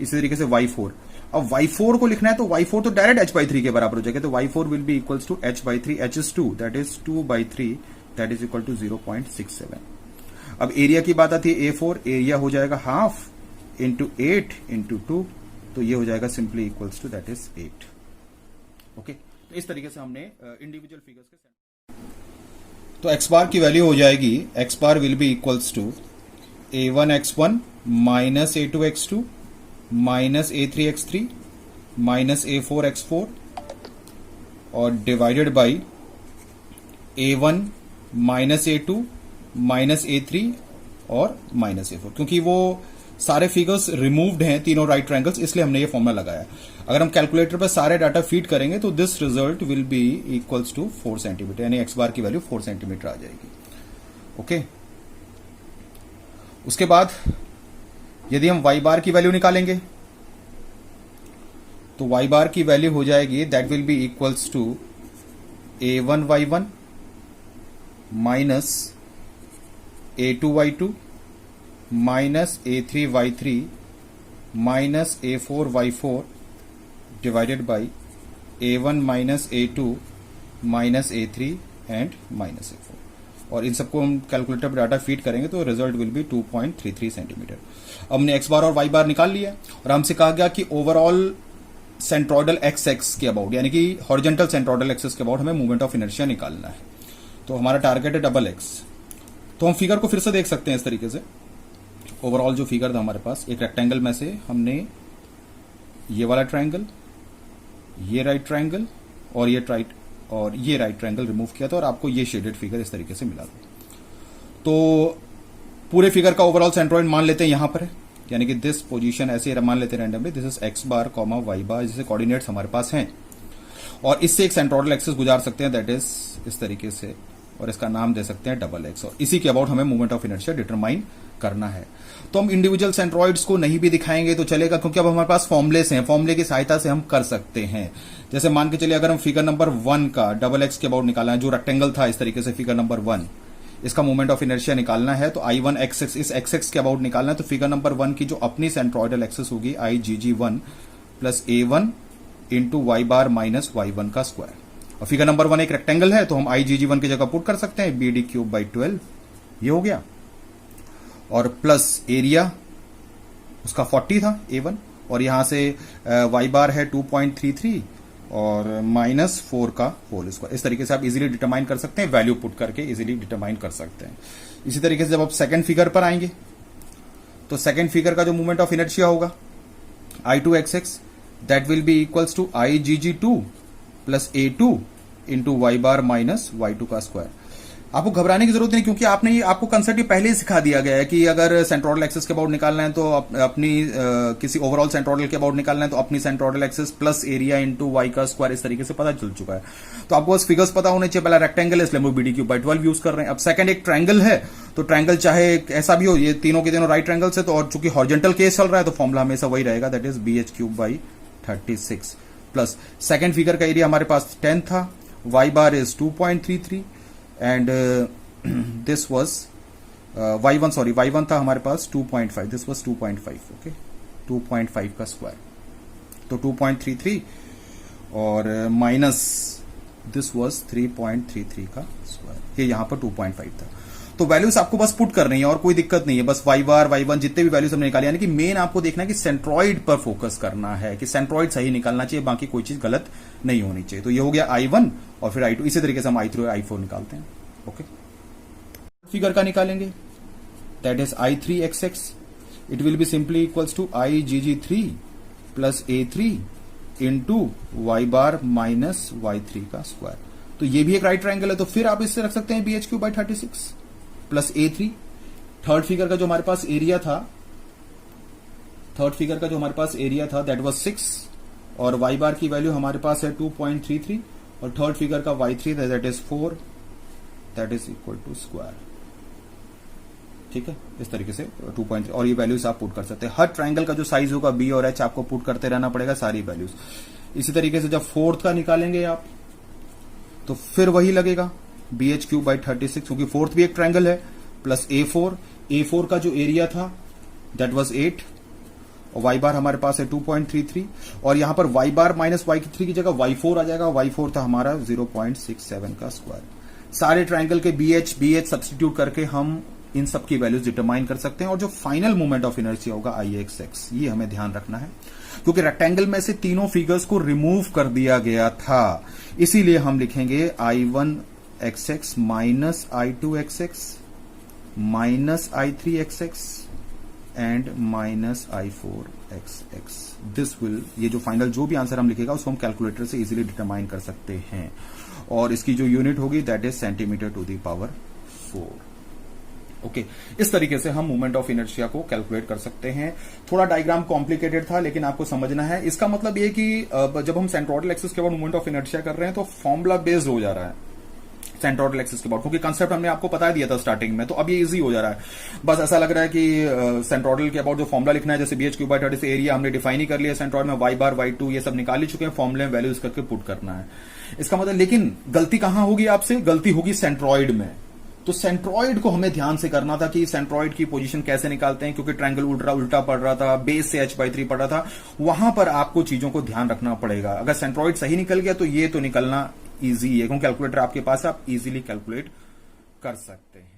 इसी तरीके से y4, अब y4 को लिखना है तो y4 तो डायरेक्ट h/3 के बराबर हो जाएगा, तो y4 will be equals to h/3, h is 2, that is 2/3, that is equal to 0.67। अब एरिया की बात आती है A4, एरिया हो जाएगा हाफ इंटू 8 इंटू 2, तो ये हो जाएगा simply equals to that is 8। Okay, तो इस तरीके से हमने इंडिविजुअल फिगर्स के तो x बार की वैल्यू हो जाएगी, x bar will be equals to a1x1 minus a2x2 minus a3x3 minus a4x4 और divided by a1 minus a2 minus a3 और माइनस a4, क्योंकि वो सारे फिगर्स रिमूव्ड हैं, तीनों राइट ट्रायंगल्स, इसलिए हमने ये फॉर्मूला लगाया। अगर हम कैलकुलेटर पर सारे डाटा फीड करेंगे तो this result will be equals to 4 centimetre, यानी एक्स बार की वैल्यू 4 सेंटीमीटर आ जाएगी। ओके, उसके बाद यदि हम वाई बार की वैल्यू निकालेंगे तो वाई बार की वैल्यू हो जाएगी, that will be equals to a1y1 minus a2y2 minus a3y3 minus a4y4 divided by a1 minus a2 minus a3 and minus a4, और इन सबको हम कैलकुलेटर पर डाटा फीड करेंगे तो रिजल्ट विल बी 2.33 सेंटीमीटर। अब हमने x बार और y बार निकाल लिया, और हमसे कहा गया कि ओवरऑल सेंट्रोइडल एक्स एक्स के अबाउट, यानी कि हॉरिजॉन्टल सेंट्रोइडल एक्सिस के अबाउट हमें मूवमेंट ऑफ इनर्शिया निकालना है। तो हमारा टारगेट है डबल एक्स। तो हम फिगर को फिर से देख सकते हैं इस तरीके से। ओवरऑल जो फिगर था हमारे पास, एक रेक्टेंगल में से हमने ये वाला ट्रायंगल, ये राइट ट्रायंगल और ये राइट ट्रायंगल रिमूव किया था, और आपको ये शेडेड फिगर इस तरीके से मिला था। तो पूरे फिगर का ओवरऑल सेंट्रोइड मान लेते हैं यहां पर है, यानी कि दिस पोजीशन ऐसे मान लेते हैं randomly, this is X bar comma Y bar, जैसे कोऑर्डिनेट्स हमारे पास हैं, और इससे एक सेंट्रोइडल एक्सिस गुजार सकते हैं, दैट इज इस तरीके से, और इसका नाम दे सकते हैं डबल एक्स, और इसी के अबाउट हमें मूवमेंट ऑफ इनर्शिया डिटरमाइन करना है। तो हम इंडिविजुअल सेंट्रोइड्स को नहीं भी दिखाएंगे तो चलेगा, क्योंकि अब हमारे पास फॉर्मुलेस हैं, फॉर्मुले की सहायता से हम कर सकते हैं। जैसे मान के चलिए, अगर हम फिगर नंबर 1 का डबल एक्स के अबाउट निकालना है, जो रेक्टेंगल था इस तरीके से फिगर नंबर 1, इसका मूवमेंट ऑफ इनर्शिया निकालना है, तो I1 XX इस XX के अबाउट निकालना है, तो फिगर नंबर 1 की जो अपनी सेंट्रोइडल एक्सिस होगी IgG1 plus A1 into Y bar minus y1 का स्क्वायर। और फिगर नंबर 1 एक रेक्टेंगल है, तो हम IgG1 की जगह पुट कर सकते हैं BD3/12, ये हो गया, और प्लस एरिया उसका 40 था A1, और यहां से y बार है 2.33 और माइनस 4 का होल स्क्वायर। इस तरीके से आप इजीली डिटरमाइन कर सकते हैं, वैल्यू पुट करके इजीली डिटरमाइन कर सकते हैं। इसी तरीके से जब आप सेकंड फिगर पर आएंगे तो सेकंड फिगर का जो मूवमेंट ऑफ इनर्शिया होगा I2XX, that will be equals to IgG2 plus A2 into Y bar minus y2 का स्क्वायर। आपको घबराने की जरूरत नहीं, क्योंकि आपको कंसेप्ट ये पहले ही सिखा दिया गया है कि अगर सेंट्रोइडल एक्सिस के अबाउट निकालना है तो अपनी किसी ओवरऑल सेंट्रोइडल के अबाउट निकालना है तो अपनी centroidal axis plus area into y का स्क्वायर, इस तरीके से पता चल चुका है। तो आपको बस फिगर्स पता होने चाहिए। पहला रेक्टेंगल है, इसलिए हम BD3/12 यूज कर रहे हैं। अब सेकंड एक ट्रायंगल है, तो ट्रायंगल चाहे ऐसा भी हो, ये तीनों के तीनों राइट ट्रायंगल्स है, तो और चूंकि हॉरिजॉन्टल केस चल रहा है तो फॉर्मुला हमेशा वही रहेगा, that is BH3/36 plus second figure का एरिया हमारे पास 10 था, y bar is 2.33 and this was y1 था हमारे पास 2.5, this was 2.5, ओके, 2.5 का स्क्वायर, तो 2.33 और माइनस दिस was 3.33 का स्क्वायर, ये यहां पर 2.5 था। तो वैल्यूज आपको बस पुट करनी है और कोई दिक्कत नहीं है, बस y बार y1 जितने भी वैल्यूज हमने निकाले, यानी कि मेन आपको देखना है कि सेंट्रोइड पर फोकस करना है, कि सेंट्रोइड सही निकालना चाहिए, बाकी कोई चीज गलत नहीं होनी चाहिए। तो ये हो गया I1 और फिर I2, इसी तरीके से हम I3 और I4 निकालते हैं। ओके, फिगर का निकालेंगे that is I3xx. It will be simply equals to IgG3 plus A3 into y bar minus y3 का स्क्वायर. तो ये भी एक राइट ट्रायंगल है, तो फिर आप इससे रख सकते हैं BH3/36 plus A3. Third figure का जो हमारे पास एरिया था दैट वाज 6 और y बार की वैल्यू हमारे पास है 2.33 और थर्ड फिगर का y3 that is 4 that is equal to square. ठीक है, इस तरीके से 2.3 और ये वैल्यूज आप पुट कर सकते हैं. हर ट्रायंगल का जो साइज होगा B और H आपको पुट करते रहना पड़ेगा सारी वैल्यूज. इसी तरीके से जब फोर्थ का निकालेंगे आप तो फिर वही लगेगा BH3/36 क्योंकि फोर्थ भी एक ट्रायंगल है प्लस A4 का जो एरिया था दैट वाज 8 और y बार हमारे पास है 2.33 और यहां पर y बार माइनस y3 की जगह y4 आ जाएगा. y4 था हमारा 0.67 का स्क्वायर. सारे ट्रायंगल के BH सब्स्टिट्यूट करके हम इन सब की वैल्यूज डिटरमाइन कर सकते हैं और जो फाइनल मोमेंट ऑफ इनर्शिया होगा IXX, ये हमें ध्यान रखना है क्योंकि रेक्टेंगल में से तीनों फिगर्स को रिमूव कर दिया गया था. इसीलिए हम लिखेंगे I1XX minus I2XX minus I3XX and minus I4XX. This will, ये जो फाइनल जो भी आंसर हम लिखेगा उसको हम कैलकुलेटर से इजीली डिटरमाइन कर सकते हैं और इसकी जो यूनिट होगी that is centimetre to the power 4. Okay, इस तरीके से हम मोमेंट ऑफ इनर्शिया को कैलकुलेट कर सकते हैं. थोड़ा डायग्राम कॉम्प्लिकेटेड था लेकिन आपको समझना है. इसका मतलब ये कि जब हम सेंट्रोइडल एक्सिस के बाद मोमेंट ऑफ इनर्शिया कर रहे हैं तो फॉर्मूला बेस्ड हो जा रहा है सेंट्रोइडल एक्सिस के बाद, क्योंकि कंसेप्ट हमने आपको बता दिया था स्टार्टिंग में, तो अब ये इजी हो जा रहा है. बस ऐसा लग रहा है कि सेंट्रोइडल के अबाउट जो फॉर्मूला लिखना है जैसे BH3/36 एरिया हमने डिफाइन ही कर लिया सेंट्रोइड में, y बार y2 ये सब निकाल ही चुके हैं, फॉर्मूले में वैल्यूज करके पुट करना है. इसका मतलब, लेकिन गलती कहां होगी आपसे? गलती होगी सेंट्रोइड में. तो सेंट्रोइड को हमें ध्यान से करना था कि सेंट्रोइड की पोजीशन कैसे निकालते हैं, क्योंकि ट्रायंगल उल्टा पड़ रहा था, बेस से h/3 पड़ रहा था, वहां पर आपको चीजों को ध्यान रखना पड़ेगा. अगर सेंट्रोइड सही निकल गया तो ये तो निकलना इजी है क्योंकि कैलकुलेटर आपके पास, आप इजीली कैलकुलेट कर सकते हैं.